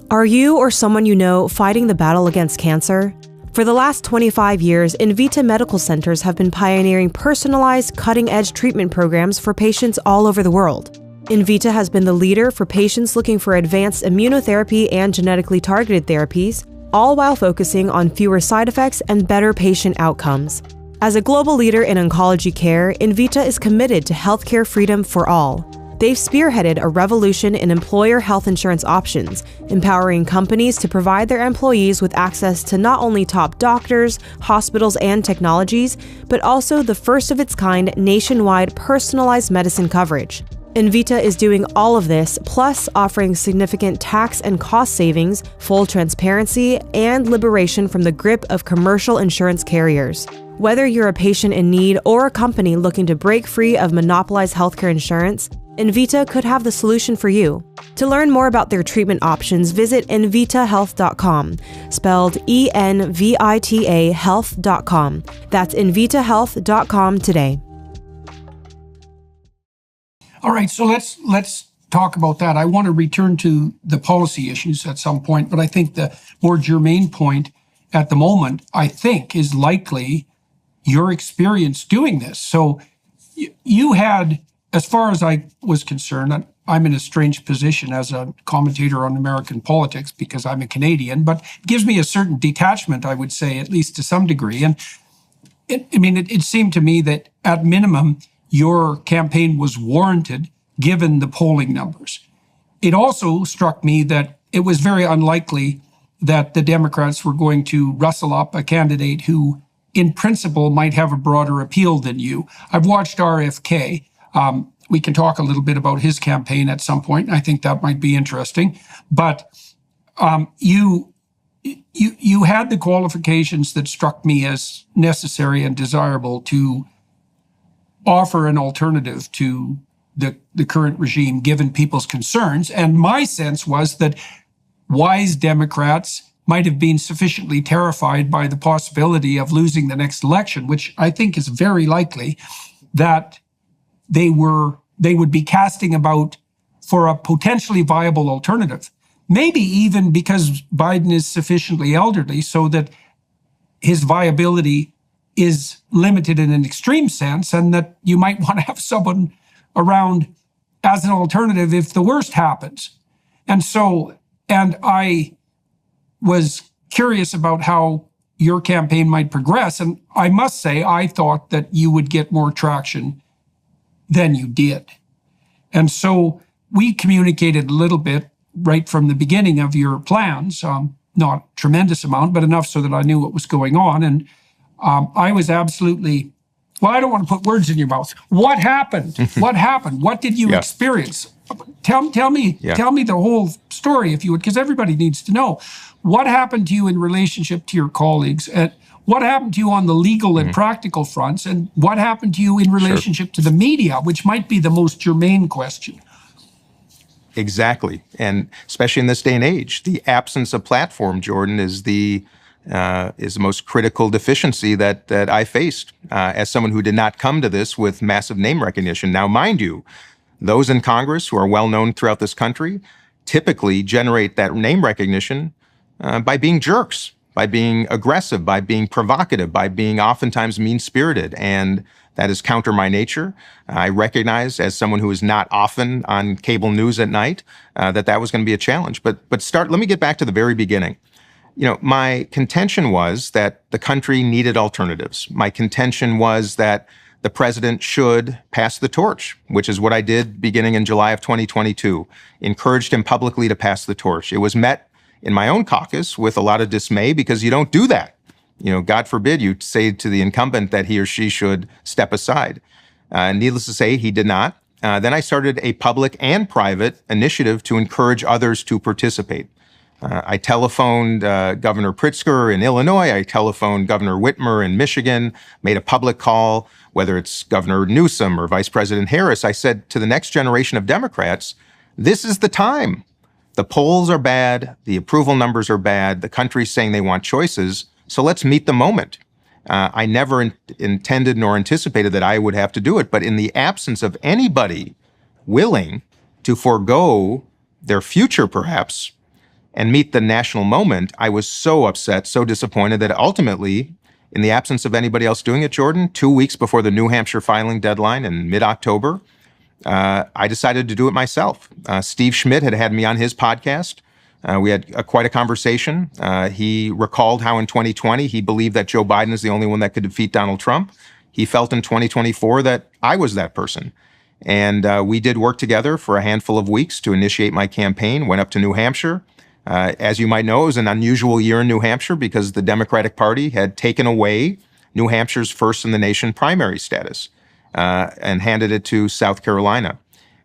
Are you or someone you know fighting the battle against cancer? For the last 25 years, Invita Medical Centers have been pioneering personalized, cutting-edge treatment programs for patients all over the world. Invita has been the leader for patients looking for advanced immunotherapy and genetically targeted therapies, all while focusing on fewer side effects and better patient outcomes. As a global leader in oncology care, Invita is committed to healthcare freedom for all. They've spearheaded a revolution in employer health insurance options, empowering companies to provide their employees with access to not only top doctors, hospitals, and technologies, but also the first of its kind nationwide personalized medicine coverage. Invita is doing all of this, plus offering significant tax and cost savings, full transparency, and liberation from the grip of commercial insurance carriers. Whether you're a patient in need or a company looking to break free of monopolized healthcare insurance, Invita could have the solution for you. To learn more about their treatment options, visit invitahealth.com, spelled ENVITA health.com. That's invitahealth.com today. All right, so let's talk about that. I want to return to the policy issues at some point, but I think the more germane point at the moment, I think, is likely your experience doing this. So you had, as far as I was concerned, I'm in a strange position as a commentator on American politics because I'm a Canadian, but it gives me a certain detachment, I would say, at least to some degree. And it seemed to me that at minimum, your campaign was warranted given the polling numbers. It also struck me that it was very unlikely that the Democrats were going to rustle up a candidate who, in principle, might have a broader appeal than you. I've watched RFK. We can talk a little bit about his campaign at some point. I think that might be interesting. But you had the qualifications that struck me as necessary and desirable to offer an alternative to the current regime, given people's concerns. And my sense was that wise Democrats might have been sufficiently terrified by the possibility of losing the next election, which I think is very likely, that they would be casting about for a potentially viable alternative. Maybe even because Biden is sufficiently elderly so that his viability is limited in an extreme sense, and that you might want to have someone around as an alternative if the worst happens. And I was curious about how your campaign might progress. And I must say, I thought that you would get more traction than you did. And so we communicated a little bit right from the beginning of your plans, not a tremendous amount, but enough so that I knew what was going on. And I was absolutely Well, I don't want to put words in your mouth. What happened? What happened? What did you experience? Tell me the whole story, if you would, because everybody needs to know. What happened to you in relationship to your colleagues? And what happened to you on the legal and practical fronts? And what happened to you in relationship to the media, which might be the most germane question? Exactly. And especially in this day and age, the absence of platform, Jordan, is the most critical deficiency that I faced as someone who did not come to this with massive name recognition. Now, mind you, those in Congress who are well known throughout this country typically generate that name recognition by being jerks, by being aggressive, by being provocative, by being oftentimes mean-spirited. And that is counter my nature. I recognize, as someone who is not often on cable news at night, that was going to be a challenge. But let me get back to the very beginning. My contention was that the country needed alternatives. My contention was that the president should pass the torch, which is what I did beginning in July of 2022, encouraged him publicly to pass the torch. It was met in my own caucus with a lot of dismay because you don't do that. God forbid you say to the incumbent that he or she should step aside. Needless to say, he did not. Then I started a public and private initiative to encourage others to participate. I telephoned Governor Pritzker in Illinois. I telephoned Governor Whitmer in Michigan, made a public call, whether it's Governor Newsom or Vice President Harris. I said to the next generation of Democrats, this is the time. The polls are bad. The approval numbers are bad. The country's saying they want choices. So let's meet the moment. I never intended nor anticipated that I would have to do it. But in the absence of anybody willing to forego their future, perhaps, and meet the national moment, I was so upset, so disappointed that ultimately, in the absence of anybody else doing it, Jordan, 2 weeks before the New Hampshire filing deadline in mid-October, I decided to do it myself. Steve Schmidt had me on his podcast. We had quite a conversation. He recalled how in 2020, he believed that Joe Biden is the only one that could defeat Donald Trump. He felt in 2024 that I was that person. And we did work together for a handful of weeks to initiate my campaign, went up to New Hampshire. As you might know, it was an unusual year in New Hampshire because the Democratic Party had taken away New Hampshire's first-in-the-nation primary status and handed it to South Carolina.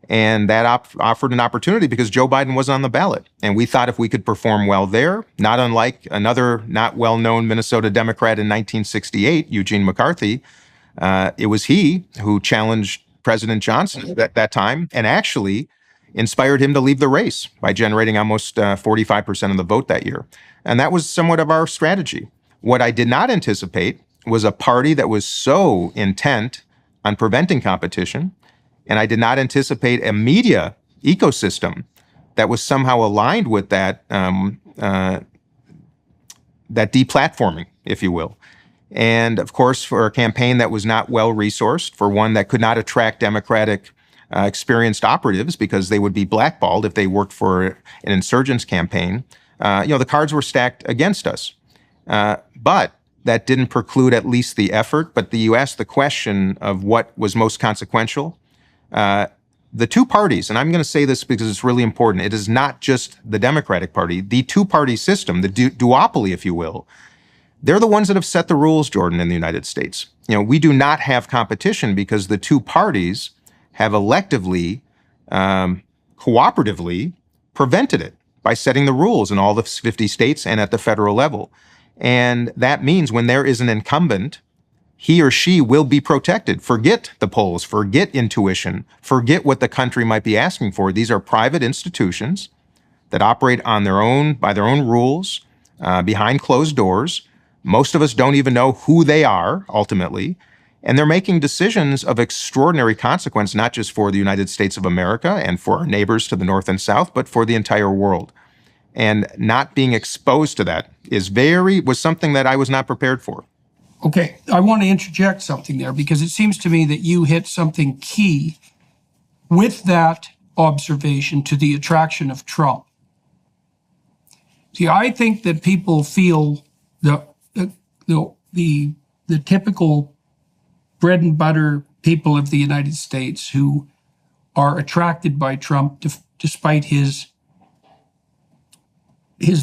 And that offered an opportunity because Joe Biden was on the ballot. And we thought if we could perform well there, not unlike another not well-known Minnesota Democrat in 1968, Eugene McCarthy, it was he who challenged President Johnson at that time and actually inspired him to leave the race by generating almost 45% of the vote that year. And that was somewhat of our strategy. What I did not anticipate was a party that was so intent on preventing competition, and I did not anticipate a media ecosystem that was somehow aligned with that deplatforming, if you will. And of course, for a campaign that was not well resourced, for one that could not attract Democratic experienced operatives because they would be blackballed if they worked for an insurgents campaign, the cards were stacked against us. But that didn't preclude at least the effort. But you asked the question of what was most consequential. The two parties, and I'm going to say this because it's really important, it is not just the Democratic Party, the two-party system, the duopoly, if you will, they're the ones that have set the rules, Jordan, in the United States. We do not have competition because the two parties have electively, cooperatively prevented it by setting the rules in all the 50 states and at the federal level. And that means when there is an incumbent, he or she will be protected. Forget the polls, forget intuition, forget what the country might be asking for. These are private institutions that operate on by their own rules, behind closed doors. Most of us don't even know who they are ultimately. And they're making decisions of extraordinary consequence, not just for the United States of America and for our neighbors to the north and south, but for the entire world. And not being exposed to that was something that I was not prepared for. Okay, I want to interject something there because it seems to me that you hit something key with that observation to the attraction of Trump. See, I think that people feel the typical bread and butter people of the United States who are attracted by Trump despite his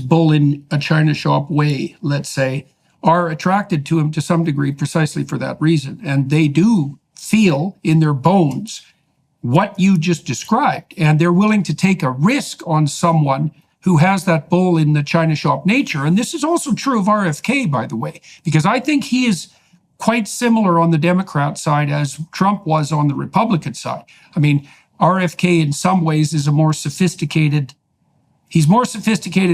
bull in a china shop way, let's say, are attracted to him to some degree precisely for that reason. And they do feel in their bones what you just described. And they're willing to take a risk on someone who has that bull in the china shop nature. And this is also true of RFK, by the way, because I think he is quite similar on the Democrat side as Trump was on the Republican side. I mean, RFK in some ways is he's more sophisticated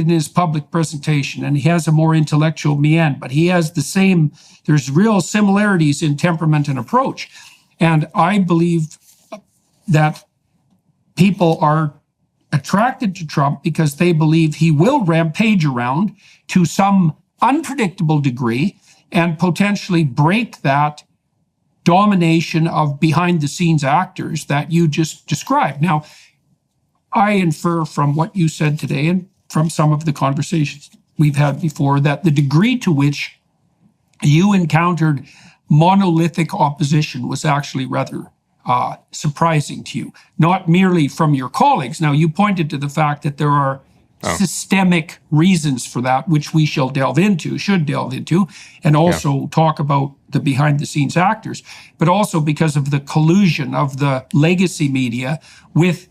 in his public presentation, and he has a more intellectual mien, but he has there's real similarities in temperament and approach. And I believe that people are attracted to Trump because they believe he will rampage around to some unpredictable degree and potentially break that domination of behind-the-scenes actors that you just described. Now, I infer from what you said today and from some of the conversations we've had before that the degree to which you encountered monolithic opposition was actually rather surprising to you, not merely from your colleagues. Now, you pointed to the fact that there are systemic reasons for that, which we should delve into, and also talk about the behind-the-scenes actors, but also because of the collusion of the legacy media with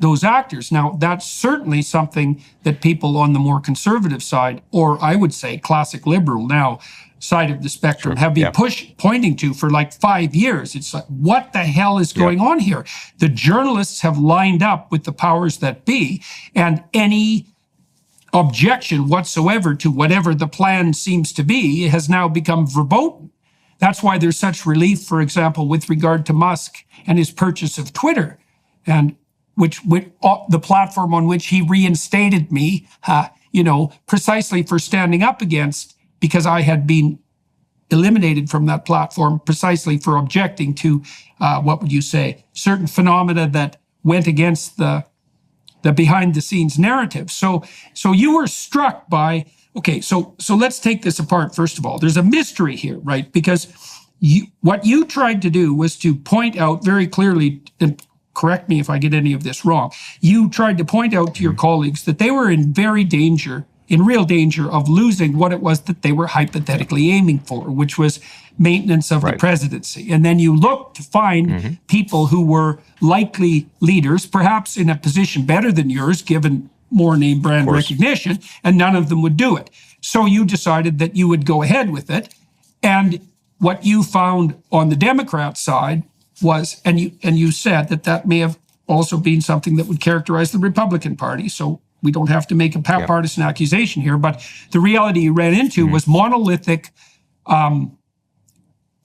those actors. Now, that's certainly something that people on the more conservative side, or I would say classic liberal now, side of the spectrum have been pointing to for like 5 years. It's like, what the hell is going on here? The journalists have lined up with the powers that be, and any objection whatsoever to whatever the plan seems to be has now become verboten. That's why there's such relief, for example, with regard to Musk and his purchase of Twitter, and which the platform on which he reinstated me, precisely for standing up against, because I had been eliminated from that platform precisely for objecting to, certain phenomena that went against the behind-the-scenes narrative. So you were struck by, so let's take this apart, first of all. There's a mystery here, right? Because what you tried to do was to point out very clearly, and correct me if I get any of this wrong, you tried to point out to your colleagues that they were in real danger of losing what it was that they were hypothetically aiming for, which was maintenance of the presidency. And then you looked to find people who were likely leaders, perhaps in a position better than yours, given more name brand recognition, and none of them would do it. So you decided that you would go ahead with it. And what you found on the Democrat side was, and you said that may have also been something that would characterize the Republican Party. So we don't have to make a partisan accusation here, but the reality you ran into was monolithic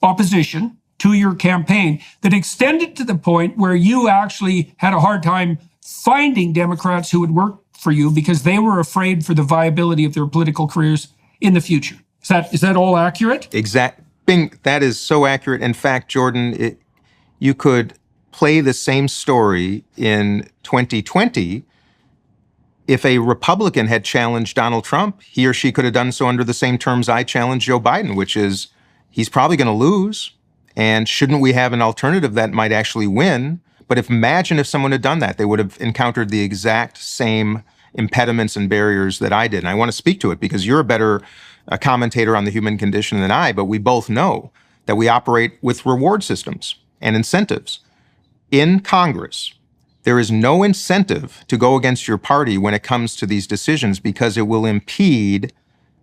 opposition to your campaign that extended to the point where you actually had a hard time finding Democrats who would work for you because they were afraid for the viability of their political careers in the future. Is that all accurate? That is so accurate. In fact, Jordan, you could play the same story in 2020. If a Republican had challenged Donald Trump, he or she could have done so under the same terms I challenged Joe Biden, which is he's probably going to lose. And shouldn't we have an alternative that might actually win? But imagine if someone had done that, they would have encountered the exact same impediments and barriers that I did. And I want to speak to it because you're a better commentator on the human condition than I, but we both know that we operate with reward systems and incentives. In Congress, there is no incentive to go against your party when it comes to these decisions because it will impede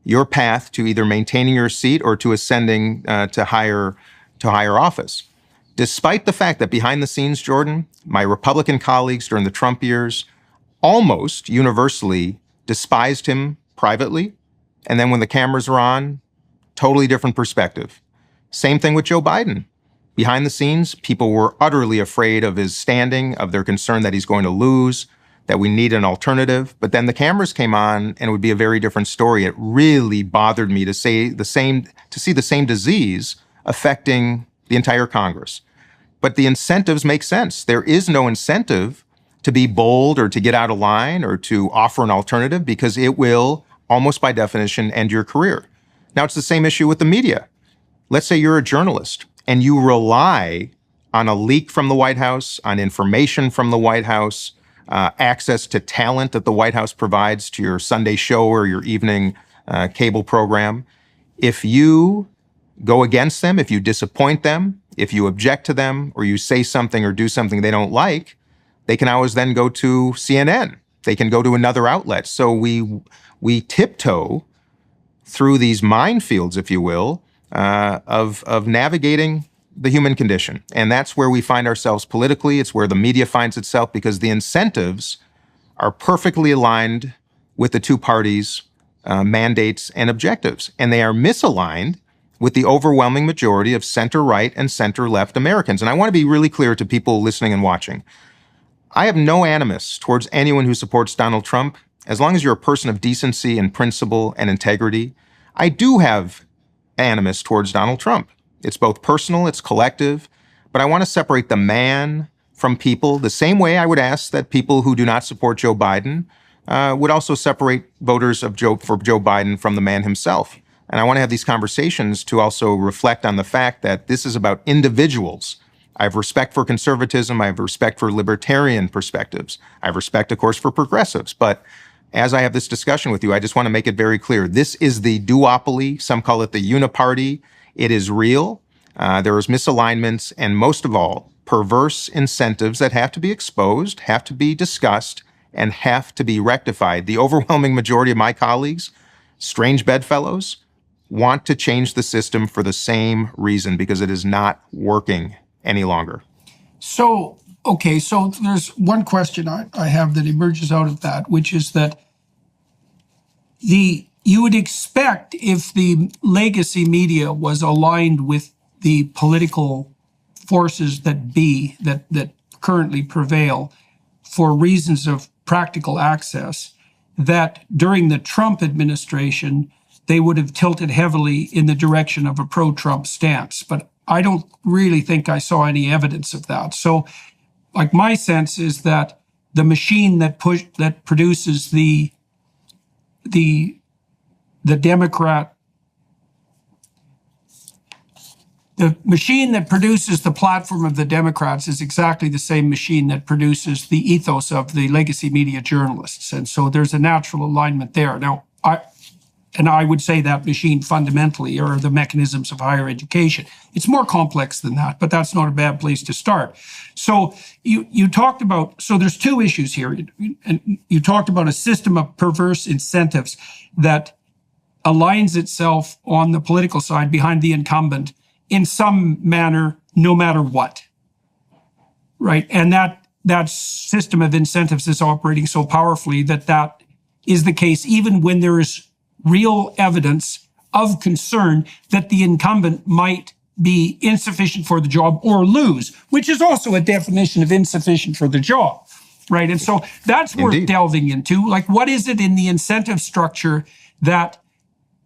your path to either maintaining your seat or to ascending to higher office. Despite the fact that behind the scenes, Jordan, my Republican colleagues during the Trump years almost universally despised him privately, and then when the cameras are on, totally different perspective. Same thing with Joe Biden. Behind the scenes, people were utterly afraid of his standing, of their concern that he's going to lose, that we need an alternative. But then the cameras came on and it would be a very different story. It really bothered me to see the same disease affecting the entire Congress. But the incentives make sense. There is no incentive to be bold or to get out of line or to offer an alternative because it will, almost by definition, end your career. Now, it's the same issue with the media. Let's say you're a journalist and you rely on a leak from the White House, on information from the White House, access to talent that the White House provides to your Sunday show or your evening cable program. If you go against them, if you disappoint them, if you object to them, or you say something or do something they don't like, they can always then go to CNN. They can go to another outlet. So we tiptoe through these minefields, if you will, of navigating the human condition. And that's where we find ourselves politically. It's where the media finds itself, because the incentives are perfectly aligned with the two parties' mandates and objectives. And they are misaligned with the overwhelming majority of center-right and center-left Americans. And I want to be really clear to people listening and watching. I have no animus towards anyone who supports Donald Trump, as long as you're a person of decency and principle and integrity. I do have animus towards Donald Trump. It's both personal, it's collective, but I want to separate the man from people the same way I would ask that people who do not support Joe Biden would also separate voters for Joe Biden from the man himself. And I want to have these conversations to also reflect on the fact that this is about individuals. I have respect for conservatism. I have respect for libertarian perspectives. I have respect, of course, for progressives. But as I have this discussion with you, I just want to make it very clear. This is the duopoly. Some call it the uniparty. It is real. There is misalignments, and most of all, perverse incentives that have to be exposed, have to be discussed, and have to be rectified. The overwhelming majority of my colleagues, strange bedfellows, want to change the system for the same reason, because it is not working any longer. So, okay, so there's one question I have that emerges out of that, which is that you would expect, if the legacy media was aligned with the political forces that currently prevail for reasons of practical access, that during the Trump administration, they would have tilted heavily in the direction of a pro-Trump stance. But I don't really think I saw any evidence of that. So, like, my sense is that the machine that produces the Democrat, the machine that produces the platform of the Democrats is exactly the same machine that produces the ethos of the legacy media journalists. And so there's a natural alignment there. Now, I would say that machine fundamentally are the mechanisms of higher education. It's more complex than that, but that's not a bad place to start. So you talked about, so there's two issues here. And you talked about a system of perverse incentives that aligns itself on the political side behind the incumbent in some manner, no matter what, right? And that system of incentives is operating so powerfully that is the case even when there is real evidence of concern that the incumbent might be insufficient for the job or lose, which is also a definition of insufficient for the job, right? And so that's worth delving into. Like, what is it in the incentive structure that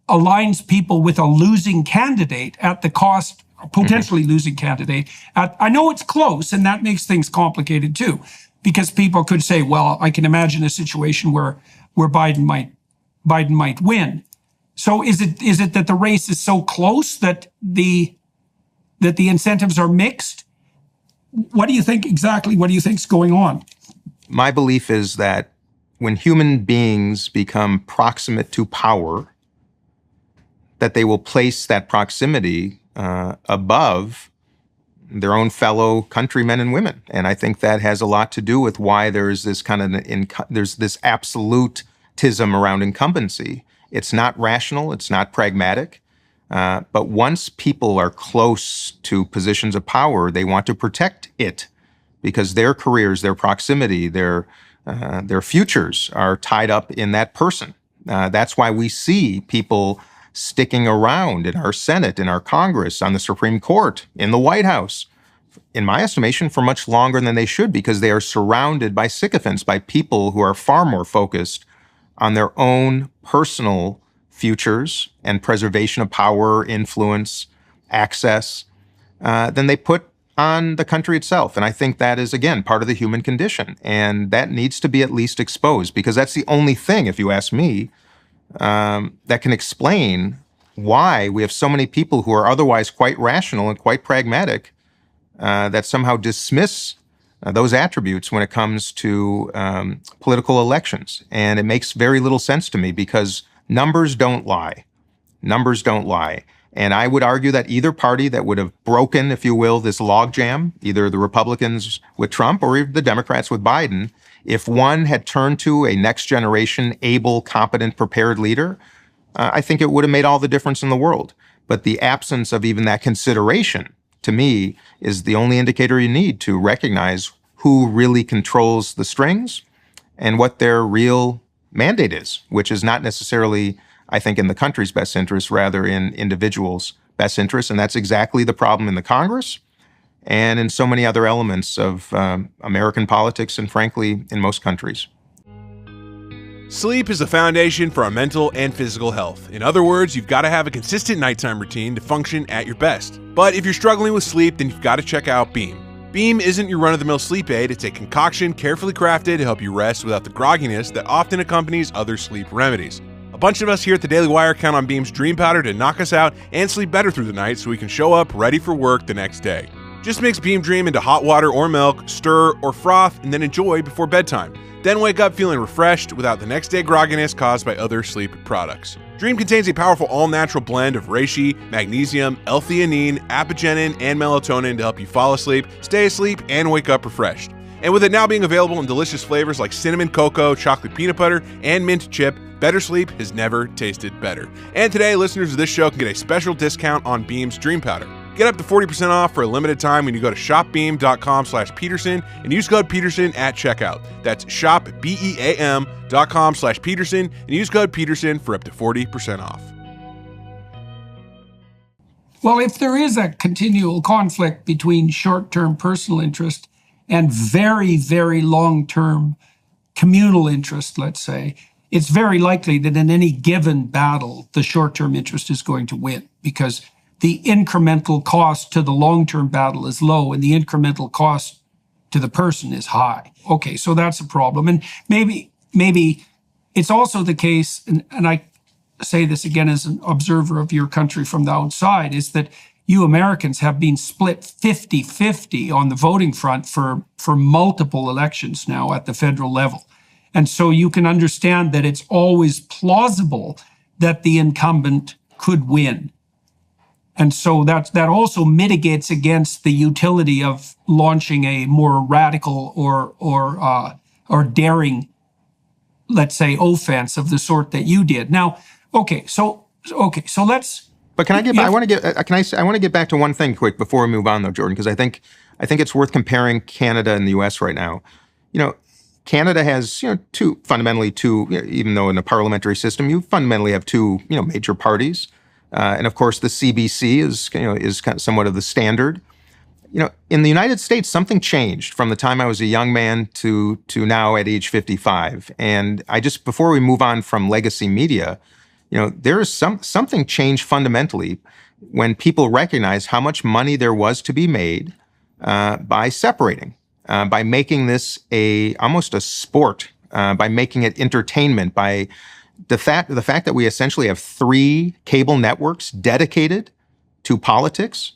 aligns people with a losing candidate at the cost, a potentially losing candidate? I know it's close, and that makes things complicated too, because people could say, well, I can imagine a situation where Biden might win. So is it that the race is so close that the incentives are mixed? What do you think exactly? What do you think is going on? My belief is that when human beings become proximate to power, that they will place that proximity above their own fellow countrymen and women. And I think that has a lot to do with why there's this there's this absolutism around incumbency. It's not rational. It's not pragmatic. But once people are close to positions of power, they want to protect it because their careers, their proximity, their futures are tied up in that person. That's why we see people sticking around in our Senate, in our Congress, on the Supreme Court, in the White House, in my estimation, for much longer than they should, because they are surrounded by sycophants, by people who are far more focused on their own personal futures and preservation of power, influence, access, than they put on the country itself. And I think that is, again, part of the human condition. And that needs to be at least exposed, because that's the only thing, if you ask me, that can explain why we have so many people who are otherwise quite rational and quite pragmatic that somehow dismiss those attributes when it comes to political elections. And it makes very little sense to me, because numbers don't lie. Numbers don't lie. And I would argue that either party that would have broken, if you will, this logjam, either the Republicans with Trump or the Democrats with Biden, if one had turned to a next generation, able, competent, prepared leader, I think it would have made all the difference in the world. But the absence of even that consideration, to me, is the only indicator you need to recognize who really controls the strings and what their real mandate is, which is not necessarily, I think, in the country's best interest, rather in individuals' best interest. And that's exactly the problem in the Congress and in so many other elements of American politics and, frankly, in most countries. Sleep is the foundation for our mental and physical health. In other words, you've got to have a consistent nighttime routine to function at your best. But if you're struggling with sleep, then you've got to check out Beam. Beam isn't your run-of-the-mill sleep aid. It's a concoction carefully crafted to help you rest without the grogginess that often accompanies other sleep remedies. A bunch of us here at the Daily Wire count on Beam's Dream Powder to knock us out and sleep better through the night so we can show up ready for work the next day. Just mix Beam Dream into hot water or milk, stir or froth, and then enjoy before bedtime. Then wake up feeling refreshed without the next day grogginess caused by other sleep products. Dream contains a powerful all-natural blend of reishi, magnesium, L-theanine, apigenin, and melatonin to help you fall asleep, stay asleep, and wake up refreshed. And with it now being available in delicious flavors like cinnamon cocoa, chocolate peanut butter, and mint chip, better sleep has never tasted better. And today, listeners of this show can get a special discount on Beam's Dream Powder. Get up to 40% off for a limited time when you go to shopbeam.com/Peterson and use code Peterson at checkout. That's shopbeam.com/Peterson and use code Peterson for up to 40% off. Well, if there is a continual conflict between short-term personal interest and very, very long-term communal interest, let's say, it's very likely that in any given battle, the short-term interest is going to win because the incremental cost to the long-term battle is low and the incremental cost to the person is high. Okay, so that's a problem. And maybe it's also the case, and I say this again as an observer of your country from the outside, is that you Americans have been split 50-50 on the voting front for multiple elections now at the federal level. And so you can understand that it's always plausible that the incumbent could win. And so that also mitigates against the utility of launching a more radical or daring, let's say, offense of the sort that you did. Now, so let's. But can I get? I want to get back to one thing quick before we move on, though, Jordan, because I think it's worth comparing Canada and the U.S. right now. Canada has fundamentally two. Even though in a parliamentary system, you fundamentally have two major parties. And of course, the CBC is kind of somewhat of the standard. In the United States, something changed from the time I was a young man to now at age 55. And before we move on from legacy media, there is something changed fundamentally when people recognize how much money there was to be made by separating, by making this almost a sport, by making it entertainment, by the fact that we essentially have 3 cable networks dedicated to politics.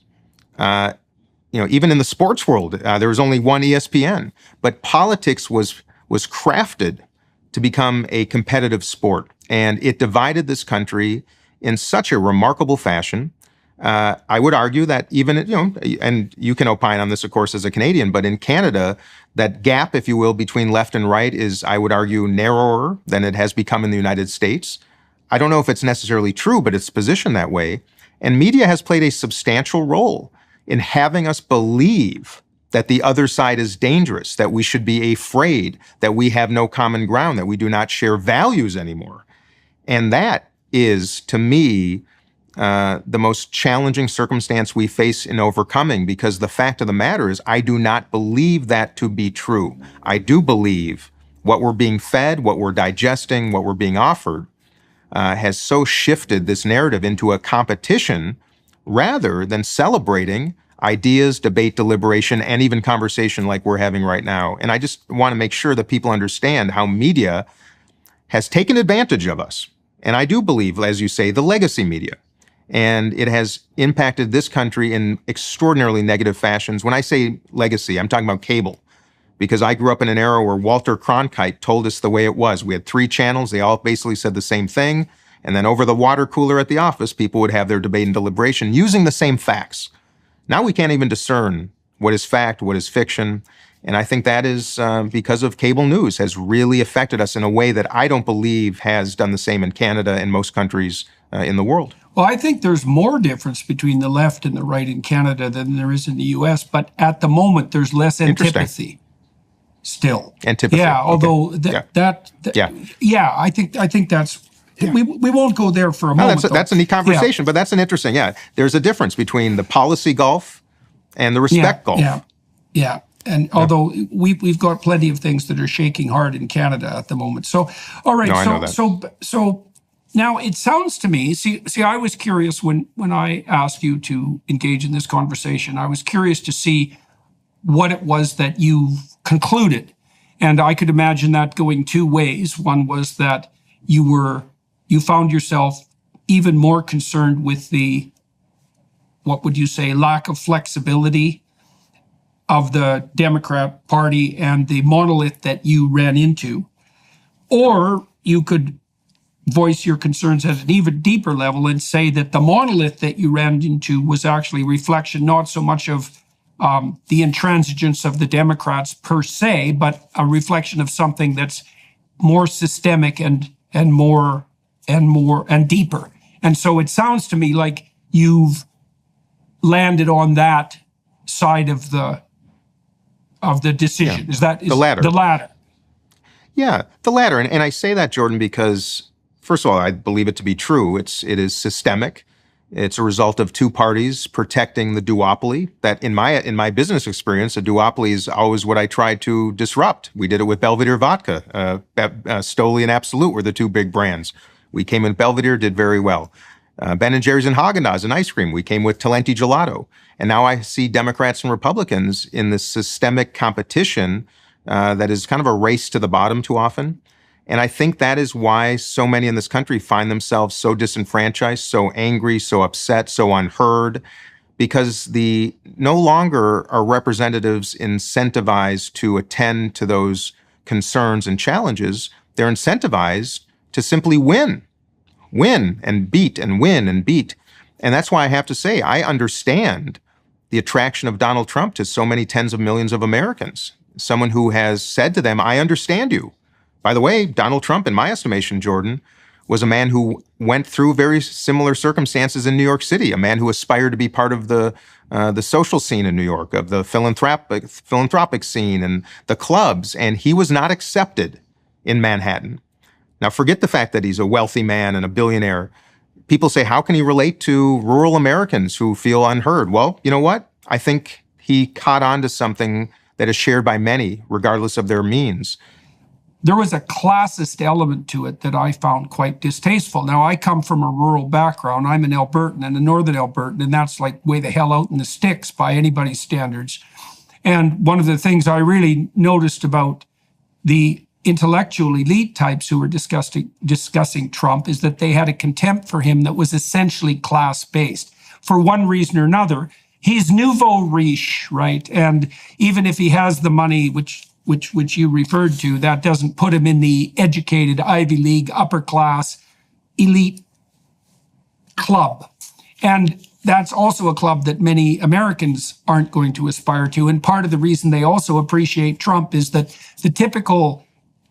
Even in the sports world, there was only one ESPN, but politics was crafted to become a competitive sport, and it divided this country in such a remarkable fashion. I would argue that even, and you can opine on this, of course, as a Canadian, but in Canada, that gap, if you will, between left and right is, I would argue, narrower than it has become in the United States. I don't know if it's necessarily true, but it's positioned that way. And media has played a substantial role in having us believe that the other side is dangerous, that we should be afraid, that we have no common ground, that we do not share values anymore. And that is, to me, the most challenging circumstance we face in overcoming, because the fact of the matter is I do not believe that to be true. I do believe what we're being fed, what we're digesting, what we're being offered has so shifted this narrative into a competition rather than celebrating ideas, debate, deliberation, and even conversation like we're having right now. And I just want to make sure that people understand how media has taken advantage of us. And I do believe, as you say, the legacy media. And it has impacted this country in extraordinarily negative fashions. When I say legacy, I'm talking about cable, because I grew up in an era where Walter Cronkite told us the way it was. We had 3 channels. They all basically said the same thing. And then over the water cooler at the office, people would have their debate and deliberation using the same facts. Now we can't even discern what is fact, what is fiction. And I think that is because of cable news has really affected us in a way that I don't believe has done the same in Canada and most countries in the world. Well, I think there's more difference between the left and the right in Canada than there is in the U.S., but at the moment there's less antipathy still. Antipathy. Yeah, okay. although yeah, I think that's we won't go there for a moment. That's a neat conversation, but that's an interesting. Yeah, there's a difference between the policy gulf and the respect gulf. Yeah. And although we've got plenty of things that are shaking hard in Canada at the moment. So, all right. No, I know that. So now it sounds to me. See, I was curious when I asked you to engage in this conversation. I was curious to see what it was that you concluded, and I could imagine that going two ways. One was that you found yourself even more concerned with the, what would you say, lack of flexibility of the Democrat Party and the monolith that you ran into. Or you could voice your concerns at an even deeper level and say that the monolith that you ran into was actually a reflection not so much of the intransigence of the Democrats per se, but a reflection of something that's more systemic and deeper. And so it sounds to me like you've landed on that side of the decision. Yeah. Is the latter? The latter. Yeah, the latter. And I say that, Jordan, because first of all, I believe it to be true. It is systemic. It's a result of two parties protecting the duopoly. That in my business experience, a duopoly is always what I try to disrupt. We did it with Belvedere vodka. Stoli and Absolute were the two big brands. We came in Belvedere, did very well. Ben & Jerry's and Haagen-Dazs and ice cream. We came with Talenti Gelato. And now I see Democrats and Republicans in this systemic competition that is kind of a race to the bottom too often. And I think that is why so many in this country find themselves so disenfranchised, so angry, so upset, so unheard, because no longer are representatives incentivized to attend to those concerns and challenges. They're incentivized to simply win and beat and win and beat. And that's why I have to say, I understand the attraction of Donald Trump to so many tens of millions of Americans. Someone who has said to them, I understand you. By the way, Donald Trump, in my estimation, Jordan, was a man who went through very similar circumstances in New York City, a man who aspired to be part of the social scene in New York, of the philanthropic scene and the clubs, and he was not accepted in Manhattan. Now, forget the fact that he's a wealthy man and a billionaire. People say, how can he relate to rural Americans who feel unheard? Well, you know what? I think he caught on to something that is shared by many, regardless of their means. There was a classist element to it that I found quite distasteful. Now, I come from a rural background. I'm an Albertan and a northern Albertan, and that's like way the hell out in the sticks by anybody's standards. And one of the things I really noticed about the intellectual elite types who were discussing Trump is that they had a contempt for him that was essentially class-based. For one reason or another, he's nouveau riche, right? And even if he has the money, which you referred to, that doesn't put him in the educated Ivy League upper class elite club. And that's also a club that many Americans aren't going to aspire to. And part of the reason they also appreciate Trump is that the typical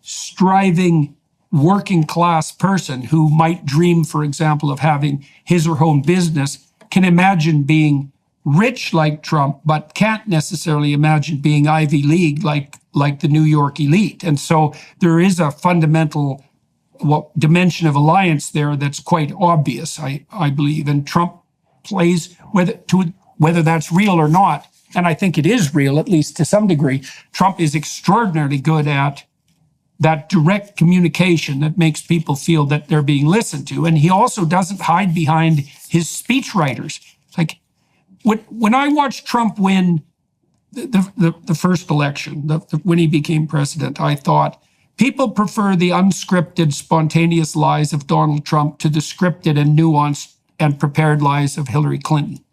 striving working class person who might dream, for example, of having his or her own business can imagine being rich like Trump, but can't necessarily imagine being Ivy League like the New York elite. And so there is a fundamental dimension of alliance there that's quite obvious, I believe. And Trump plays, whether that's real or not, and I think it is real, at least to some degree, Trump is extraordinarily good at that direct communication that makes people feel that they're being listened to. And he also doesn't hide behind his speechwriters. Like, when I watched Trump win the first election, when he became president, I thought people prefer the unscripted, spontaneous lies of Donald Trump to the scripted and nuanced and prepared lies of Hillary Clinton.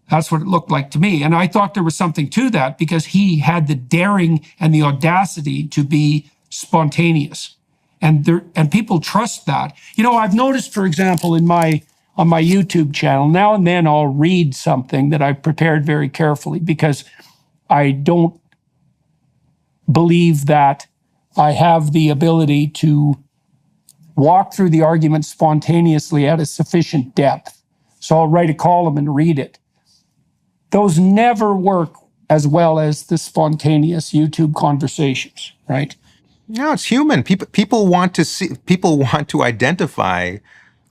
That's what it looked like to me. And I thought there was something to that because he had the daring and the audacity to be spontaneous. and people trust that. You know, I've noticed, for example, on my YouTube channel, now and then I'll read something that I've prepared very carefully because I don't believe that I have the ability to walk through the argument spontaneously at a sufficient depth. So I'll write a column and read it. Those never work as well as the spontaneous YouTube conversations, right? No, it's human. People want to identify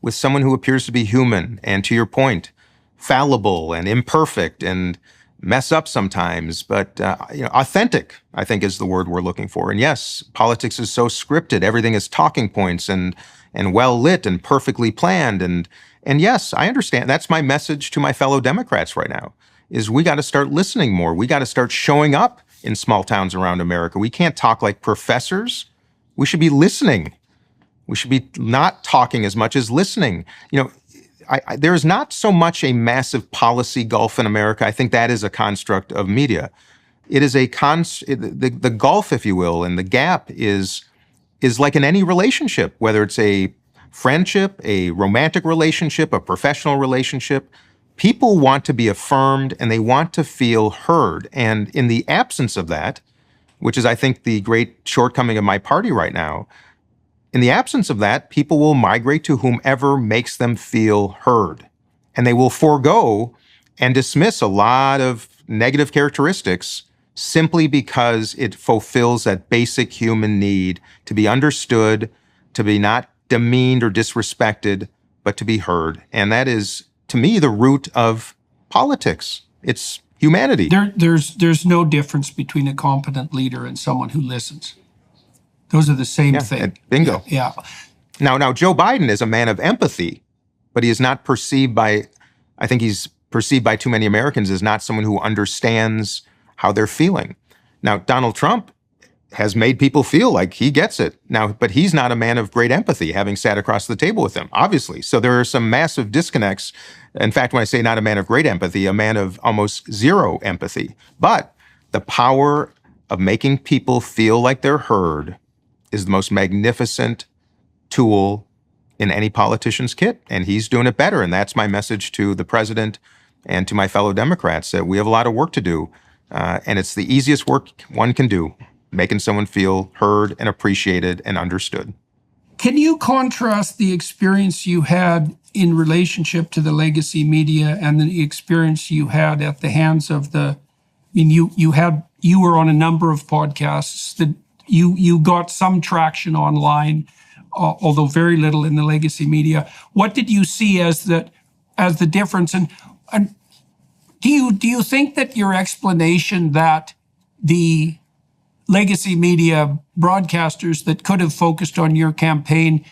with someone who appears to be human and, to your point, fallible and imperfect and mess up sometimes, but authentic, I think, is the word we're looking for. And yes, politics is so scripted. Everything is talking points and well lit and perfectly planned. And yes, I understand. That's my message to my fellow Democrats right now, is we got to start listening more. We got to start showing up in small towns around America. We can't talk like professors. We should be listening. We should be not talking as much as listening. You know, there is not so much a massive policy gulf in America. I think that is a construct of media. It is the gulf, if you will, and the gap is like in any relationship, whether it's a friendship, a romantic relationship, a professional relationship. People want to be affirmed and they want to feel heard. And in the absence of that, which is, I think, the great shortcoming of my party right now, in the absence of that, people will migrate to whomever makes them feel heard. And they will forego and dismiss a lot of negative characteristics simply because it fulfills that basic human need to be understood, to be not demeaned or disrespected, but to be heard. And that is, to me, the root of politics. It's humanity. There's no difference between a competent leader and someone who listens. Those are the same thing. Bingo. Yeah. Now, Joe Biden is a man of empathy, but he is not perceived by, I think he's perceived by too many Americans as not someone who understands how they're feeling. Now, Donald Trump has made people feel like he gets it now, but he's not a man of great empathy, having sat across the table with him, obviously. So there are some massive disconnects. In fact, when I say not a man of great empathy, a man of almost zero empathy. But the power of making people feel like they're heard is the most magnificent tool in any politician's kit, and he's doing it better. And that's my message to the president and to my fellow Democrats, that we have a lot of work to do, and it's the easiest work one can do, making someone feel heard and appreciated and understood. Can you contrast the experience you had in relationship to the legacy media and the experience you had at the hands of you were on a number of podcasts that you got some traction online, although very little in the legacy media. What did you see as the difference? And do you think that your explanation that the legacy media broadcasters that could have focused on your campaign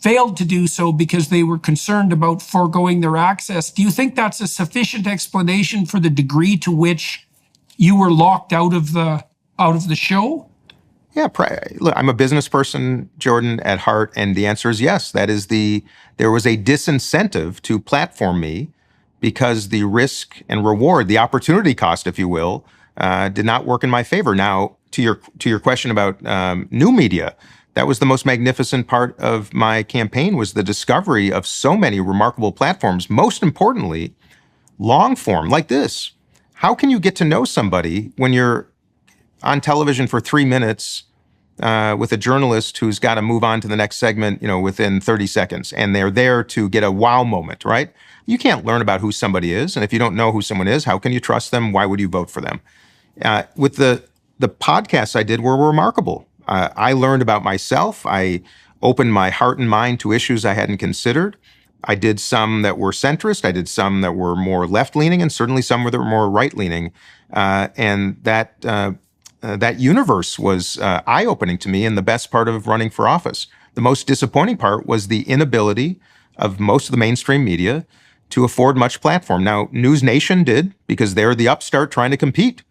failed to do so because they were concerned about foregoing their access, do you think that's a sufficient explanation for the degree to which you were locked out of the show? Yeah, look, I'm a business person, Jordan, at heart, and the answer is yes. There was a disincentive to platform me because the risk and reward, the opportunity cost, if you will, did not work in my favor. Now, to your question about new media, that was the most magnificent part of my campaign, was the discovery of so many remarkable platforms. Most importantly, long form like this. How can you get to know somebody when you're on television for 3 minutes with a journalist who's got to move on to the next segment, within 30 seconds, and they're there to get a wow moment, right? You can't learn about who somebody is, and if you don't know who someone is, how can you trust them? Why would you vote for them? With the podcasts I did were remarkable. I learned about myself. I opened my heart and mind to issues I hadn't considered. I did some that were centrist. I did some that were more left-leaning, and certainly some that were more right-leaning. And that universe was eye-opening to me, and the best part of running for office. The most disappointing part was the inability of most of the mainstream media to afford much platform. Now, News Nation did, because they're the upstart trying to compete.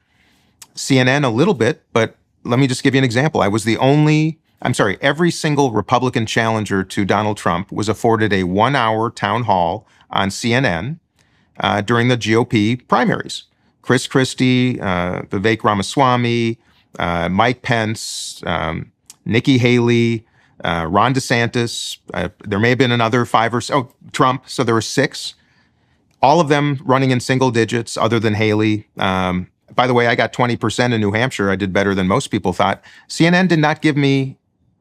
CNN a little bit, but let me just give you an example. Every single Republican challenger to Donald Trump was afforded a 1-hour town hall on CNN during the GOP primaries. Chris Christie, Vivek Ramaswamy, Mike Pence, Nikki Haley, Ron DeSantis. There may have been another 5 or so, Trump. So there were 6. All of them running in single digits other than Haley. By the way, I got 20% in New Hampshire. I did better than most people thought. CNN did not give me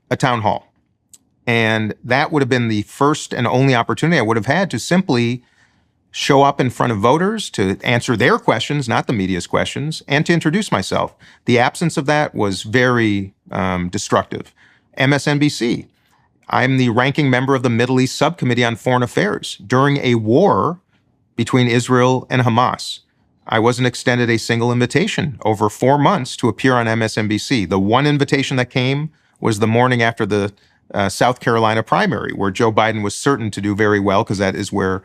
a town hall. And that would have been the first and only opportunity I would have had to simply show up in front of voters to answer their questions, not the media's questions, and to introduce myself. The absence of that was very destructive. MSNBC. I'm the ranking member of the Middle East Subcommittee on Foreign Affairs. During a war between Israel and Hamas, I wasn't extended a single invitation over 4 months to appear on MSNBC. The one invitation that came was the morning after the South Carolina primary, where Joe Biden was certain to do very well because that is where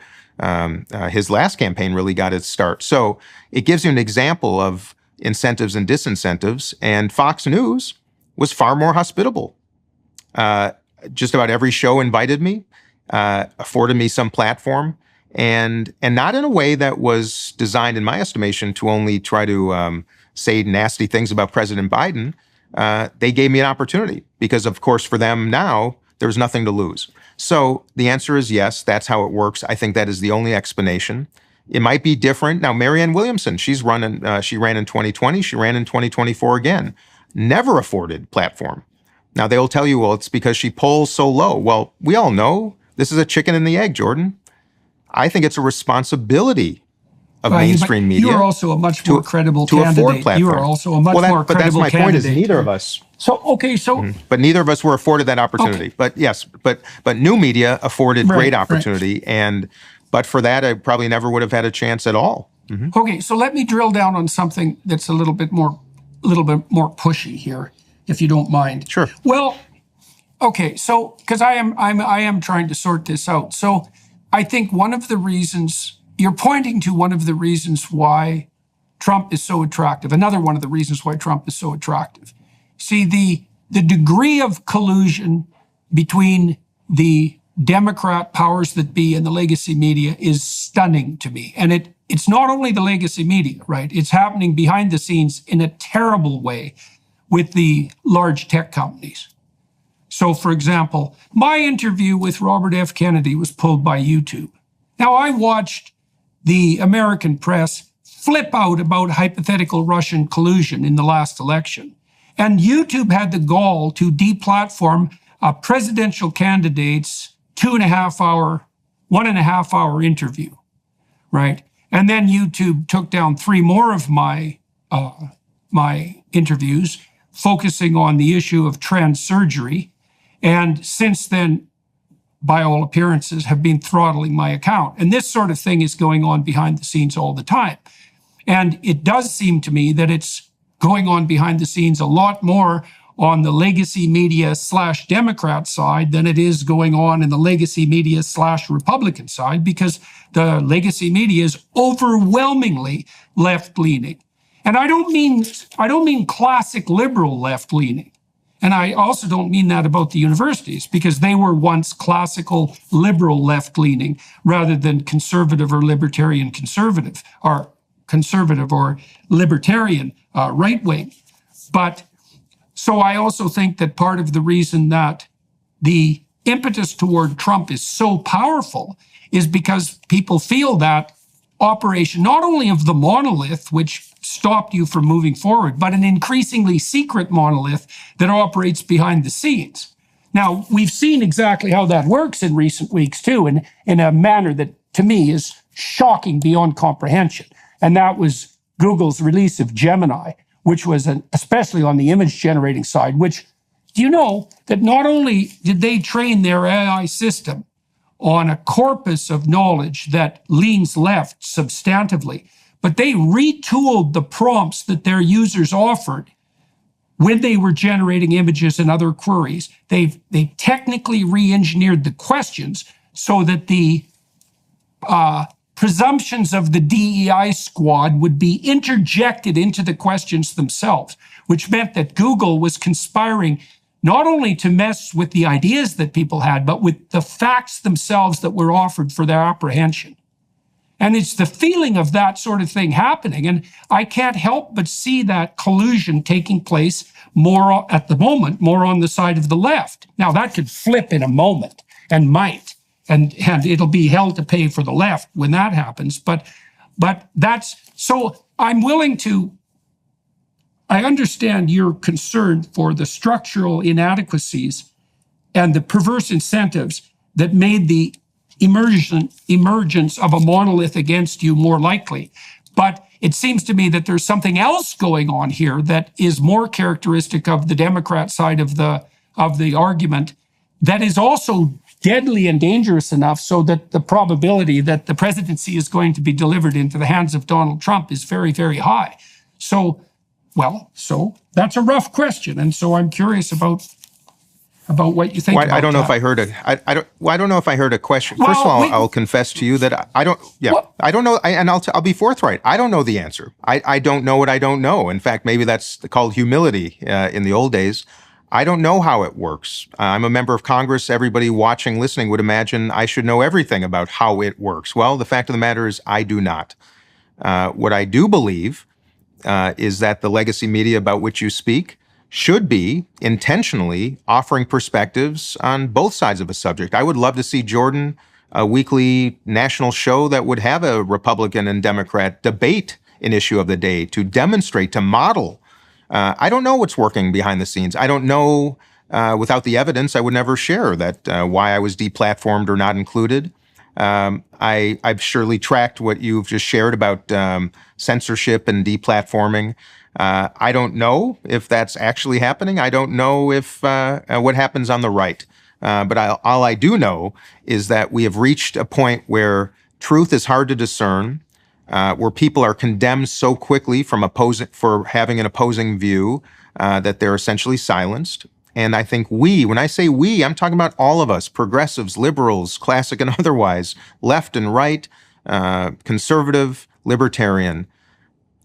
his last campaign really got its start. So it gives you an example of incentives and disincentives. And Fox News was far more hospitable. Just about every show invited me, afforded me some platform, and not in a way that was designed, in my estimation, to only try to say nasty things about President Biden. They gave me an opportunity because, of course, for them now, there's nothing to lose. So the answer is yes, that's how it works. I think that is the only explanation. It might be different. Now, Marianne Williamson, she ran in 2020, she ran in 2024 again. Never afforded platform. Now, they'll tell you, well, it's because she polls so low. Well, we all know this is a chicken and the egg, Jordan. I think it's a responsibility of mainstream media. You are also a much more credible to candidate. afford platform. You are also a much more credible candidate. But that's my point is neither of us. So, okay, so... But neither of us were afforded that opportunity. Okay. But yes, but new media afforded great opportunity. And but for that, I probably never would have had a chance at all. Mm-hmm. Okay, so let me drill down on something that's a little bit more pushy here, if you don't mind. Sure. Well, okay, so because I am trying to sort this out. So I think one of the reasons you're pointing to, one of the reasons why Trump is so attractive, another one of the reasons why Trump is so attractive. See, the degree of collusion between the Democrat powers that be and the legacy media is stunning to me. And it's not only the legacy media, right? It's happening behind the scenes in a terrible way with the large tech companies. So, for example, my interview with Robert F. Kennedy was pulled by YouTube. Now, I watched the American press flip out about hypothetical Russian collusion in the last election. And YouTube had the gall to deplatform a presidential candidate's 1.5 hour interview, right? And then YouTube took down 3 more of my interviews, focusing on the issue of trans surgery. And since then, by all appearances, have been throttling my account. And this sort of thing is going on behind the scenes all the time. And it does seem to me that it's going on behind the scenes a lot more on the legacy media / Democrat side than it is going on in the legacy media / Republican side, because the legacy media is overwhelmingly left-leaning. And I don't mean classic liberal left-leaning. And I also don't mean that about the universities, because they were once classical liberal left-leaning rather than conservative or libertarian conservative, or conservative or libertarian right-wing. But so I also think that part of the reason that the impetus toward Trump is so powerful is because people feel that operation, not only of the monolith, which stopped you from moving forward, but an increasingly secret monolith that operates behind the scenes. Now, we've seen exactly how that works in recent weeks, too, in a manner that, to me, is shocking beyond comprehension. And that was Google's release of Gemini, which was especially on the image generating side, which, do you know that not only did they train their AI system on a corpus of knowledge that leans left substantively, but they retooled the prompts that their users offered when they were generating images and other queries. They technically re-engineered the questions so that the presumptions of the DEI squad would be interjected into the questions themselves, which meant that Google was conspiring not only to mess with the ideas that people had, but with the facts themselves that were offered for their apprehension. And it's the feeling of that sort of thing happening. And I can't help but see that collusion taking place more at the moment, more on the side of the left. Now, that could flip in a moment and might, and it'll be hell to pay for the left when that happens. But that's, so I'm willing to, I understand your concern for the structural inadequacies and the perverse incentives that made the emergence of a monolith against you more likely. But it seems to me that there's something else going on here that is more characteristic of the Democrat side of the argument that is also deadly and dangerous enough so that the probability that the presidency is going to be delivered into the hands of Donald Trump is very, very high. So that's a rough question. And so I'm curious about what you think about I don't know that. if I heard I don't know if I heard a question. Well, First of all, I'll confess to you that I don't know, and I'll be forthright. I don't know the answer. I don't know what I don't know. In fact, maybe that's called humility in the old days. I don't know how it works. I'm a member of Congress. Everybody watching, listening would imagine I should know everything about how it works. Well, the fact of the matter is I do not. What I do believe is that the legacy media about which you speak should be intentionally offering perspectives on both sides of a subject. I would love to see, Jordan, a weekly national show that would have a Republican and Democrat debate an issue of the day to demonstrate, to model. I don't know what's working behind the scenes. I don't know, without the evidence, I would never share that why I was deplatformed or not included. I've surely tracked what you've just shared about censorship and deplatforming. I don't know if that's actually happening. I don't know if what happens on the right. But all I do know is that we have reached a point where truth is hard to discern, where people are condemned so quickly for having an opposing view that they're essentially silenced. And I think when I say we, I'm talking about all of us, progressives, liberals, classic and otherwise, left and right, conservative, libertarian.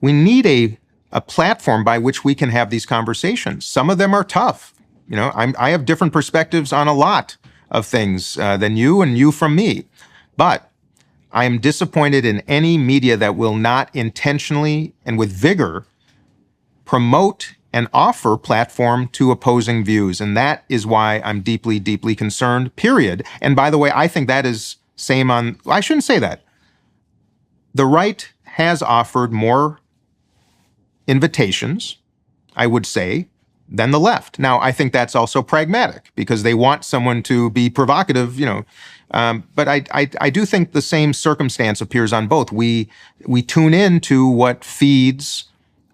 We need a platform by which we can have these conversations. Some of them are tough. I have different perspectives on a lot of things than you and you from me. But I am disappointed in any media that will not intentionally and with vigor promote and offer platform to opposing views. And that is why I'm deeply, deeply concerned, period. And by the way, I think that is I shouldn't say that. The right has offered more invitations, I would say, than the left. Now, I think that's also pragmatic because they want someone to be provocative, but I do think the same circumstance appears on both. We tune in to what feeds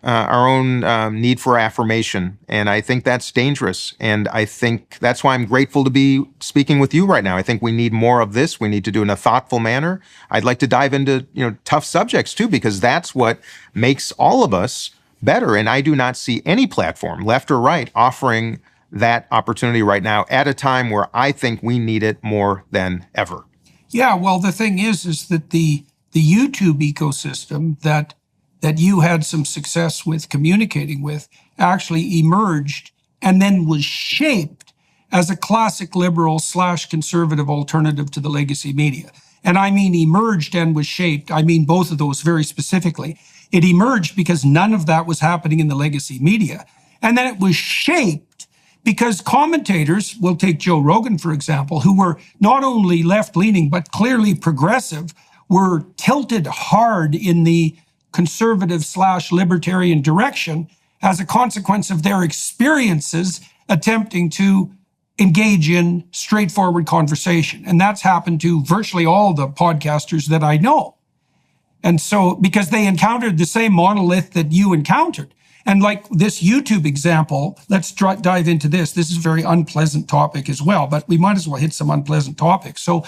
our own need for affirmation, and I think that's dangerous. And I think that's why I'm grateful to be speaking with you right now. I think we need more of this. We need to do it in a thoughtful manner. I'd like to dive into tough subjects too, because that's what makes all of us better. And I do not see any platform, left or right, offering that opportunity right now at a time where I think we need it more than ever. Yeah, well, the thing is that the YouTube ecosystem that you had some success with communicating with actually emerged and then was shaped as a classic liberal / conservative alternative to the legacy media. And I mean emerged and was shaped. I mean both of those very specifically. It emerged because none of that was happening in the legacy media. And then it was shaped because commentators, we'll take Joe Rogan, for example, who were not only left-leaning, but clearly progressive, were tilted hard in the conservative / libertarian direction as a consequence of their experiences attempting to engage in straightforward conversation. And that's happened to virtually all the podcasters that I know. And so, because they encountered the same monolith that you encountered. And like this YouTube example, let's dive into this. This is a very unpleasant topic as well, but we might as well hit some unpleasant topics. So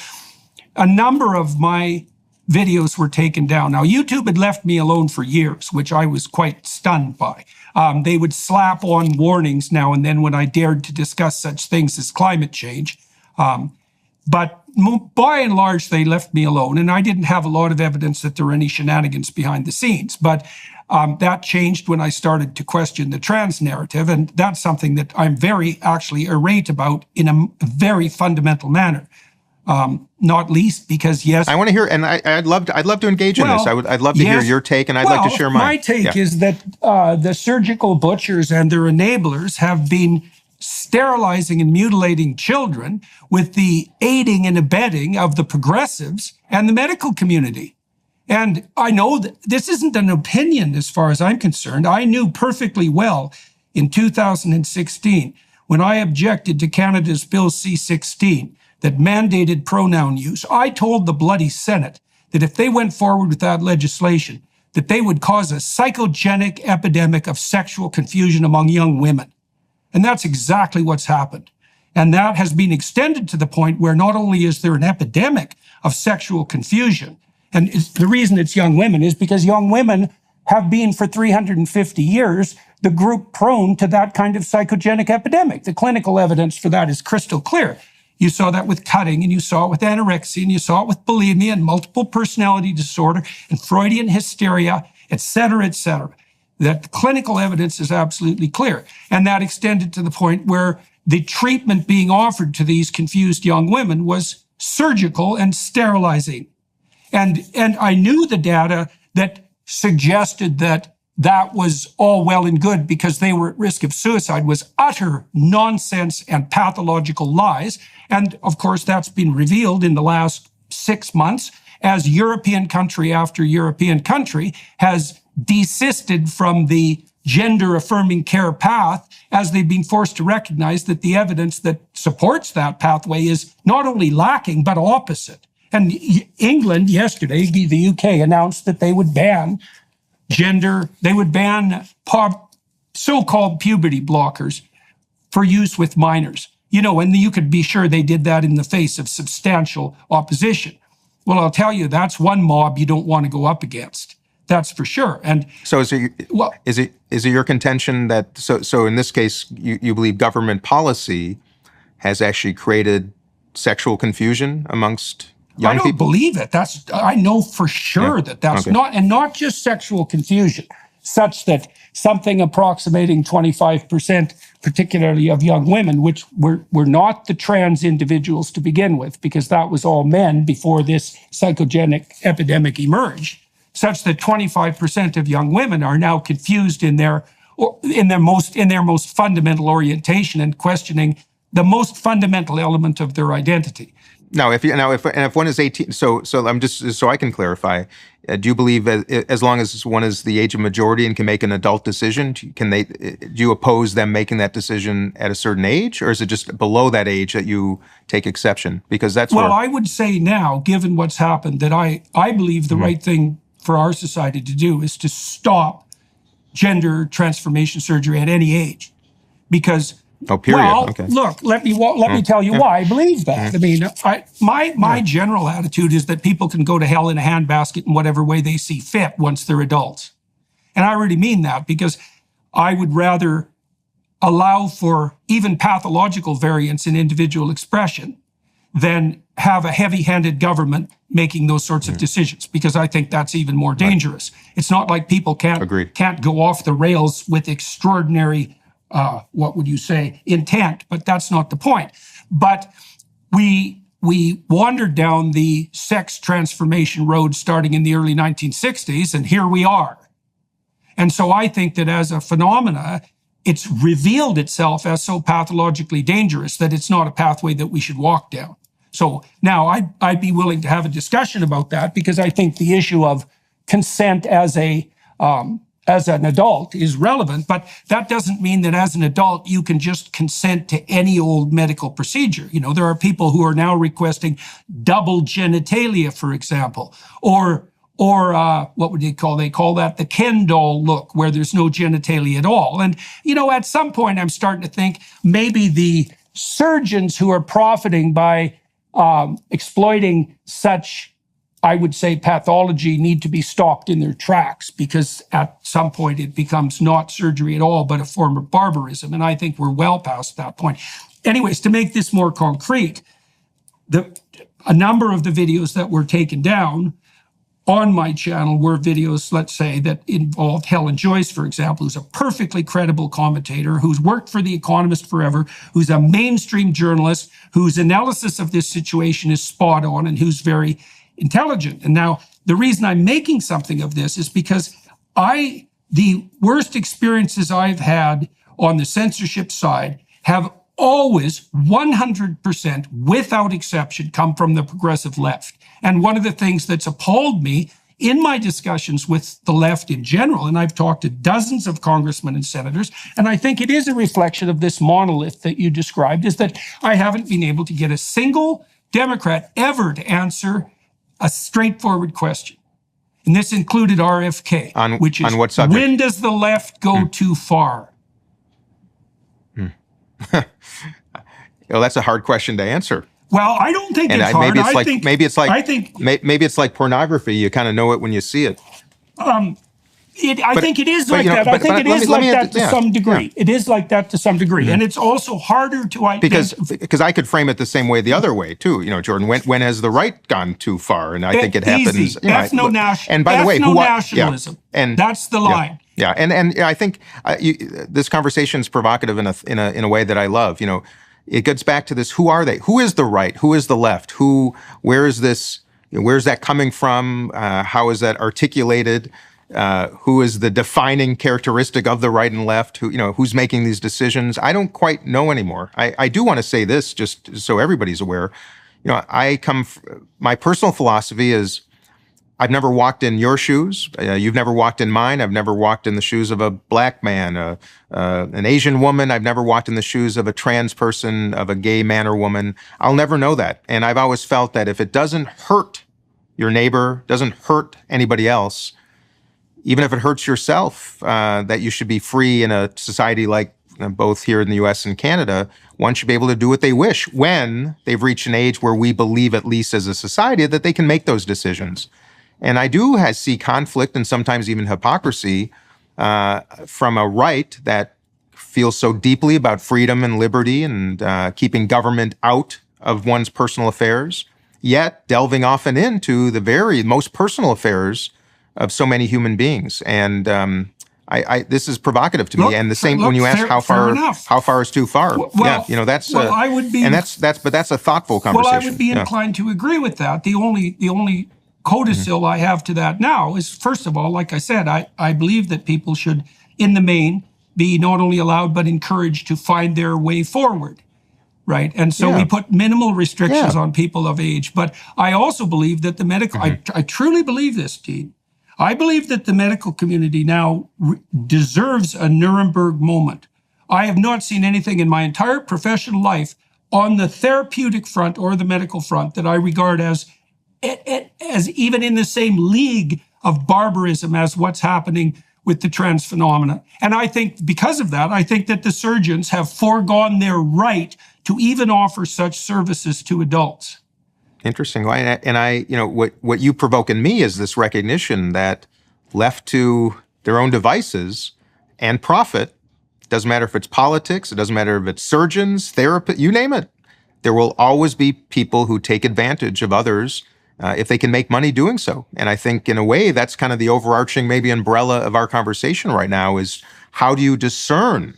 a number of my videos were taken down. Now, YouTube had left me alone for years, which I was quite stunned by. They would slap on warnings now and then when I dared to discuss such things as climate change. But by and large, they left me alone, and I didn't have a lot of evidence that there were any shenanigans behind the scenes. But that changed when I started to question the trans narrative, and that's something that I'm very actually irate about in a very fundamental manner. Not least because, yes, I want to hear, and I'd love to engage in this. I'd love to hear your take, and I'd like to share mine. My take is that the surgical butchers and their enablers have been sterilizing and mutilating children with the aiding and abetting of the progressives and the medical community. And I know that this isn't an opinion as far as I'm concerned. I knew perfectly well in 2016 when I objected to Canada's Bill C-16 that mandated pronoun use. I told the bloody Senate that if they went forward with that legislation, that they would cause a psychogenic epidemic of sexual confusion among young women. And that's exactly what's happened. And that has been extended to the point where not only is there an epidemic of sexual confusion, and the reason it's young women is because young women have been for 350 years the group prone to that kind of psychogenic epidemic. The clinical evidence for that is crystal clear. You saw that with cutting, and you saw it with anorexia, and you saw it with bulimia and multiple personality disorder and Freudian hysteria, et cetera, et cetera. That the clinical evidence is absolutely clear. And that extended to the point where the treatment being offered to these confused young women was surgical and sterilizing. And I knew the data that suggested that that was all well and good because they were at risk of suicide was utter nonsense and pathological lies. And of course, that's been revealed in the last 6 months as European country after European country has desisted from the gender-affirming care path as they've been forced to recognize that the evidence that supports that pathway is not only lacking, but opposite. And England yesterday, the UK, announced that they would ban so-called puberty blockers for use with minors. You know, and you could be sure they did that in the face of substantial opposition. Well, I'll tell you, that's one mob you don't want to go up against. That's for sure. And so is it your contention that so in this case you believe government policy has actually created sexual confusion amongst young people? I don't believe it. I know for sure that's not just sexual confusion, such that something approximating 25%, particularly of young women, which were not the trans individuals to begin with, because that was all men before this psychogenic epidemic emerged, such that 25% of young women are now confused in their most fundamental orientation and questioning the most fundamental element of their identity. Now, if one is 18, so I'm just so I can clarify. Do you believe that as long as one is the age of majority and can make an adult decision, do you oppose them making that decision at a certain age, or is it just below that age that you take exception? Because that's I would say now, given what's happened, that I believe the right thing for our society to do is to stop gender transformation surgery at any age, because. Oh, period. Well, okay. Look, let me tell you why I believe that. I mean, my general attitude is that people can go to hell in a handbasket in whatever way they see fit once they're adults. And I really mean that, because I would rather allow for even pathological variance in individual expression than have a heavy-handed government making those sorts of decisions, because I think that's even more dangerous. It's not like people can't go off the rails with extraordinary intent, but that's not the point. But we wandered down the sex transformation road starting in the early 1960s, and here we are. And so I think that as a phenomena, it's revealed itself as so pathologically dangerous that it's not a pathway that we should walk down. So now I'd be willing to have a discussion about that, because I think the issue of consent as an adult is relevant, but that doesn't mean that as an adult you can just consent to any old medical procedure. You know, there are people who are now requesting double genitalia, for example, or what would they call that the Ken doll look, where there's no genitalia at all. And, you know, at some point I'm starting to think maybe the surgeons who are profiting by exploiting such, I would say, pathology need to be stopped in their tracks, because at some point it becomes not surgery at all, but a form of barbarism. And I think we're well past that point. Anyways, to make this more concrete, a number of the videos that were taken down on my channel were videos, let's say, that involved Helen Joyce, for example, who's a perfectly credible commentator, who's worked for The Economist forever, who's a mainstream journalist, whose analysis of this situation is spot on, and who's very intelligent. And now, the reason I'm making something of this is because the worst experiences I've had on the censorship side have always 100% without exception come from the progressive left. And one of the things that's appalled me in my discussions with the left in general, and I've talked to dozens of congressmen and senators, and I think it is a reflection of this monolith that you described, is that I haven't been able to get a single Democrat ever to answer a straightforward question. And this included RFK, which is, on what subject? When does the left go too far? Well, that's a hard question to answer. Well, I don't think And it's hard. maybe it's like pornography. You kind of know it when you see it. I think it is like that. I think it is like that to some degree. It is like that to some degree. And it's also harder to identify. Because I could frame it the same way the other way, too. You know, Jordan, when has the right gone too far? And I think it happens. And by the way, nationalism. And that's the line. Yeah, and I think this conversation is provocative in a way that I love. You know, it gets back to this: who are they? Who is the right? Who is the left? Where is this? Where is that coming from? How is that articulated? Who is the defining characteristic of the right and left? Who's making these decisions? I don't quite know anymore. I do want to say this, just so everybody's aware. You know, my personal philosophy is, I've never walked in your shoes. You've never walked in mine. I've never walked in the shoes of a black man, an Asian woman. I've never walked in the shoes of a trans person, of a gay man or woman. I'll never know that. And I've always felt that if it doesn't hurt your neighbor, doesn't hurt anybody else, even if it hurts yourself, that you should be free in a society like both here in the U.S. and Canada. One should be able to do what they wish when they've reached an age where we believe, at least as a society, that they can make those decisions. And I do see conflict and sometimes even hypocrisy from a right that feels so deeply about freedom and liberty and keeping government out of one's personal affairs, yet delving often into the very most personal affairs of so many human beings. And this is provocative to me. And the same when you ask how far is too far. I would be, and that's a thoughtful conversation. Well, I would be inclined to agree with that. The only codicil I have to that now is, first of all, like I said, I believe that people should, in the main, be not only allowed but encouraged to find their way forward, right? And so we put minimal restrictions on people of age. But I also believe that the medical, I truly believe this, Dean. I believe that the medical community now deserves a Nuremberg moment. I have not seen anything in my entire professional life on the therapeutic front or the medical front that I regard as even in the same league of barbarism as what's happening with the trans phenomena. And I think because of that, I think that the surgeons have foregone their right to even offer such services to adults. Interesting. And what you provoke in me is this recognition that left to their own devices and profit, doesn't matter if it's politics, it doesn't matter if it's surgeons, therapists, you name it, there will always be people who take advantage of others if they can make money doing so. And I think in a way, that's kind of the overarching maybe umbrella of our conversation right now is how do you discern,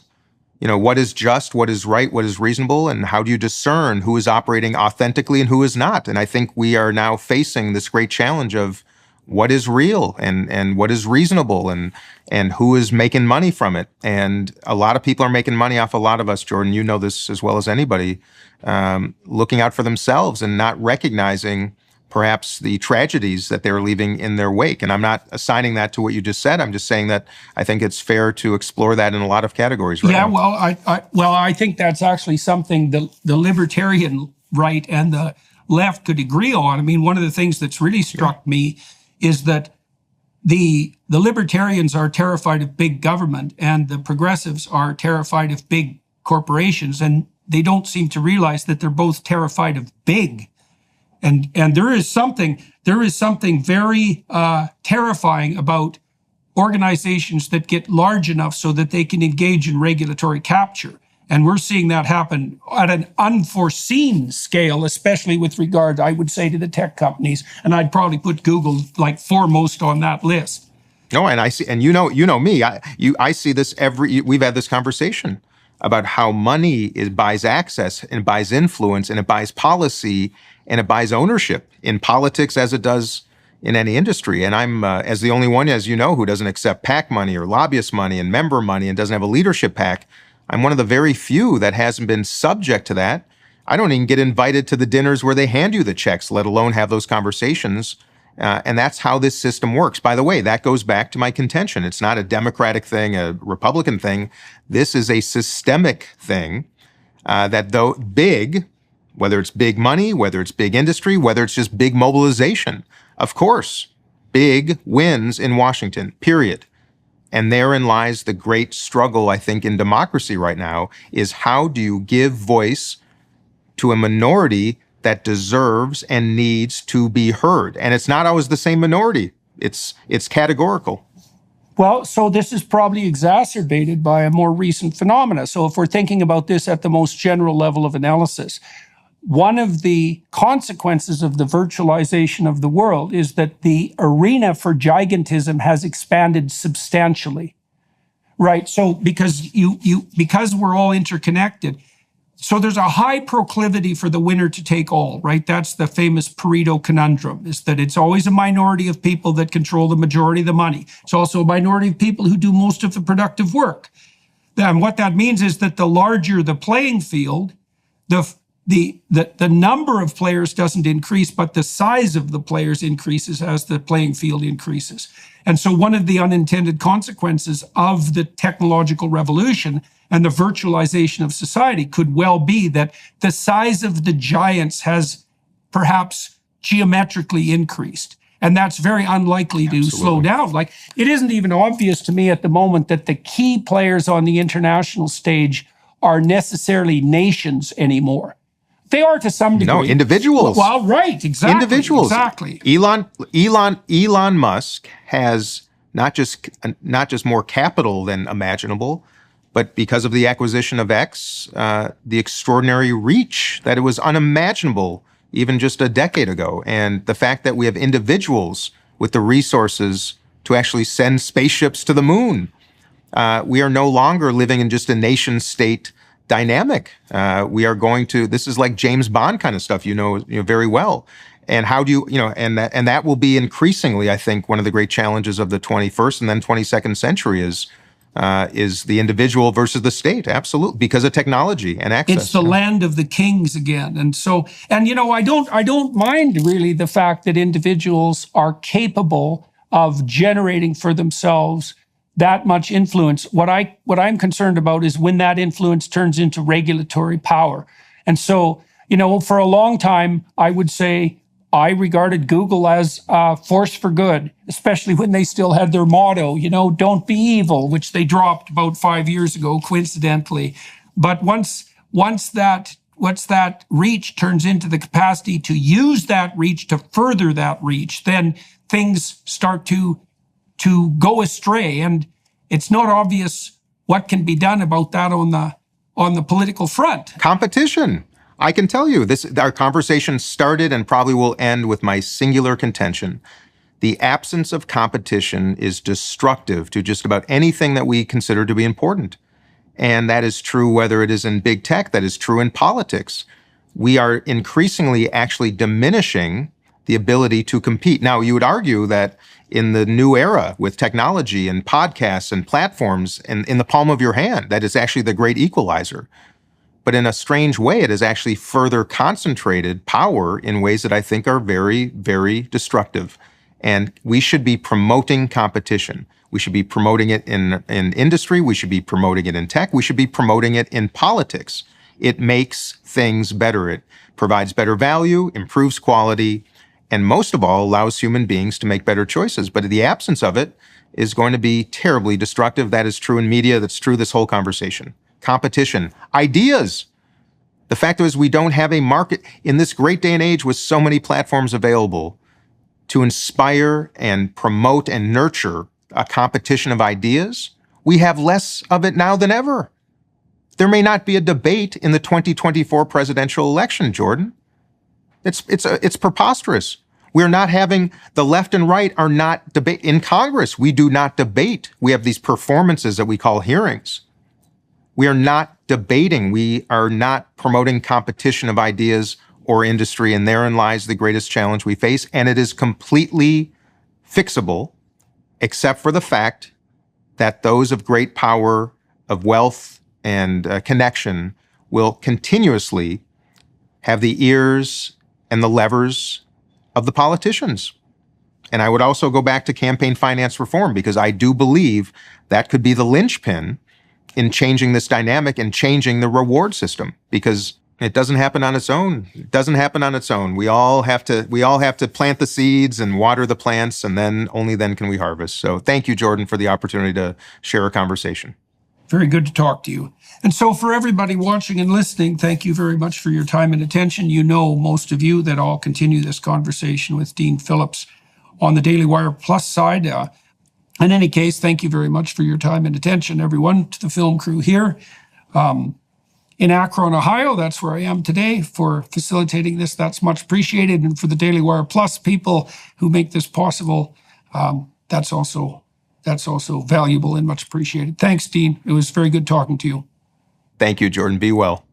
what is just, what is right, what is reasonable, and how do you discern who is operating authentically and who is not? And I think we are now facing this great challenge of what is real and what is reasonable and who is making money from it. And a lot of people are making money off a lot of us, Jordan, you know this as well as anybody, looking out for themselves and not recognizing perhaps the tragedies that they're leaving in their wake. And I'm not assigning that to what you just said. I'm just saying that I think it's fair to explore that in a lot of categories right now. Well, I think that's actually something the libertarian right and the left could agree on. I mean, one of the things that's really struck me is that the libertarians are terrified of big government and the progressives are terrified of big corporations, and they don't seem to realize that they're both terrified of big. And there is something very terrifying about organizations that get large enough so that they can engage in regulatory capture. And we're seeing that happen at an unforeseen scale, especially with regard, I would say, to the tech companies. And I'd probably put Google like foremost on that list. No, and I see, and you know me. I see this we've had this conversation about how money buys access and buys influence and it buys policy and it buys ownership in politics as it does in any industry. And I'm, as the only one, as you know, who doesn't accept PAC money or lobbyist money and member money and doesn't have a leadership PAC, I'm one of the very few that hasn't been subject to that. I don't even get invited to the dinners where they hand you the checks, let alone have those conversations. And that's how this system works. By the way, that goes back to my contention. It's not a Democratic thing, a Republican thing. This is a systemic thing that, though big, whether it's big money, whether it's big industry, whether it's just big mobilization, of course, big wins in Washington, period. And therein lies the great struggle, I think, in democracy right now, is how do you give voice to a minority that deserves and needs to be heard? And it's not always the same minority. It's categorical. Well, so this is probably exacerbated by a more recent phenomena. So if we're thinking about this at the most general level of analysis, one of the consequences of the virtualization of the world is that the arena for gigantism has expanded substantially, right? So because we're all interconnected, so there's a high proclivity for the winner to take all, right? That's the famous Pareto conundrum, is that it's always a minority of people that control the majority of the money. It's also a minority of people who do most of the productive work. And what that means is that the larger the playing field, the number of players doesn't increase, but the size of the players increases as the playing field increases. And so one of the unintended consequences of the technological revolution and the virtualization of society could well be that the size of the giants has perhaps geometrically increased. And that's very unlikely to slow down. Like, it isn't even obvious to me at the moment that the key players on the international stage are necessarily nations anymore. They are to some degree. No, individuals. Well, right, exactly. Individuals. Exactly. Elon Musk has not just more capital than imaginable, but because of the acquisition of X, the extraordinary reach that it was unimaginable even just a decade ago. And the fact that we have individuals with the resources to actually send spaceships to the moon. We are no longer living in just a nation state dynamic. We are going to, this is like James Bond kind of stuff, you know very well. And how do you, and that will be increasingly, I think, one of the great challenges of the 21st and then 22nd century is the individual versus the state. Absolutely. Because of technology and access. It's the land of the kings again. And so, I don't mind really the fact that individuals are capable of generating for themselves that much influence. What I'm concerned about is when that influence turns into regulatory power. And so, for a long time, I would say I regarded Google as a force for good, especially when they still had their motto, don't be evil, which they dropped about 5 years ago, coincidentally. But once that reach turns into the capacity to use that reach to further that reach, then things start to go astray. And it's not obvious what can be done about that on the political front. Competition. I can tell you our conversation started and probably will end with my singular contention. The absence of competition is destructive to just about anything that we consider to be important. And that is true whether it is in big tech, that is true in politics. We are increasingly actually diminishing the ability to compete. Now, you would argue that in the new era with technology and podcasts and platforms and in the palm of your hand, that is actually the great equalizer. But in a strange way, it has actually further concentrated power in ways that I think are very, very destructive. And we should be promoting competition. We should be promoting it in industry. We should be promoting it in tech. We should be promoting it in politics. It makes things better. It provides better value, improves quality, and most of all, allows human beings to make better choices. But the absence of it is going to be terribly destructive. That is true in media. That's true this whole conversation. Competition, ideas. The fact is we don't have a market in this great day and age with so many platforms available to inspire and promote and nurture a competition of ideas. We have less of it now than ever. There may not be a debate in the 2024 presidential election, Jordan. It's preposterous. We're not having, the left and right are not debate. In Congress, we do not debate. We have these performances that we call hearings. We are not debating. We are not promoting competition of ideas or industry, and therein lies the greatest challenge we face. And it is completely fixable, except for the fact that those of great power, of wealth, and connection will continuously have the ears and the levers of the politicians. And I would also go back to campaign finance reform, because I do believe that could be the linchpin in changing this dynamic and changing the reward system, because it doesn't happen on its own. It doesn't happen on its own. We all have to plant the seeds and water the plants, and then only then can we harvest. So thank you, Jordan, for the opportunity to share a conversation. Very good to talk to you. And so for everybody watching and listening, thank you very much for your time and attention. You know, most of you, that I'll continue this conversation with Dean Phillips on the Daily Wire Plus side. In any case, thank you very much for your time and attention, everyone, to the film crew here in Akron, Ohio. That's where I am today, for facilitating this. That's much appreciated. And for the Daily Wire Plus people who make this possible, that's also valuable and much appreciated. Thanks, Dean. It was very good talking to you. Thank you, Jordan. Be well.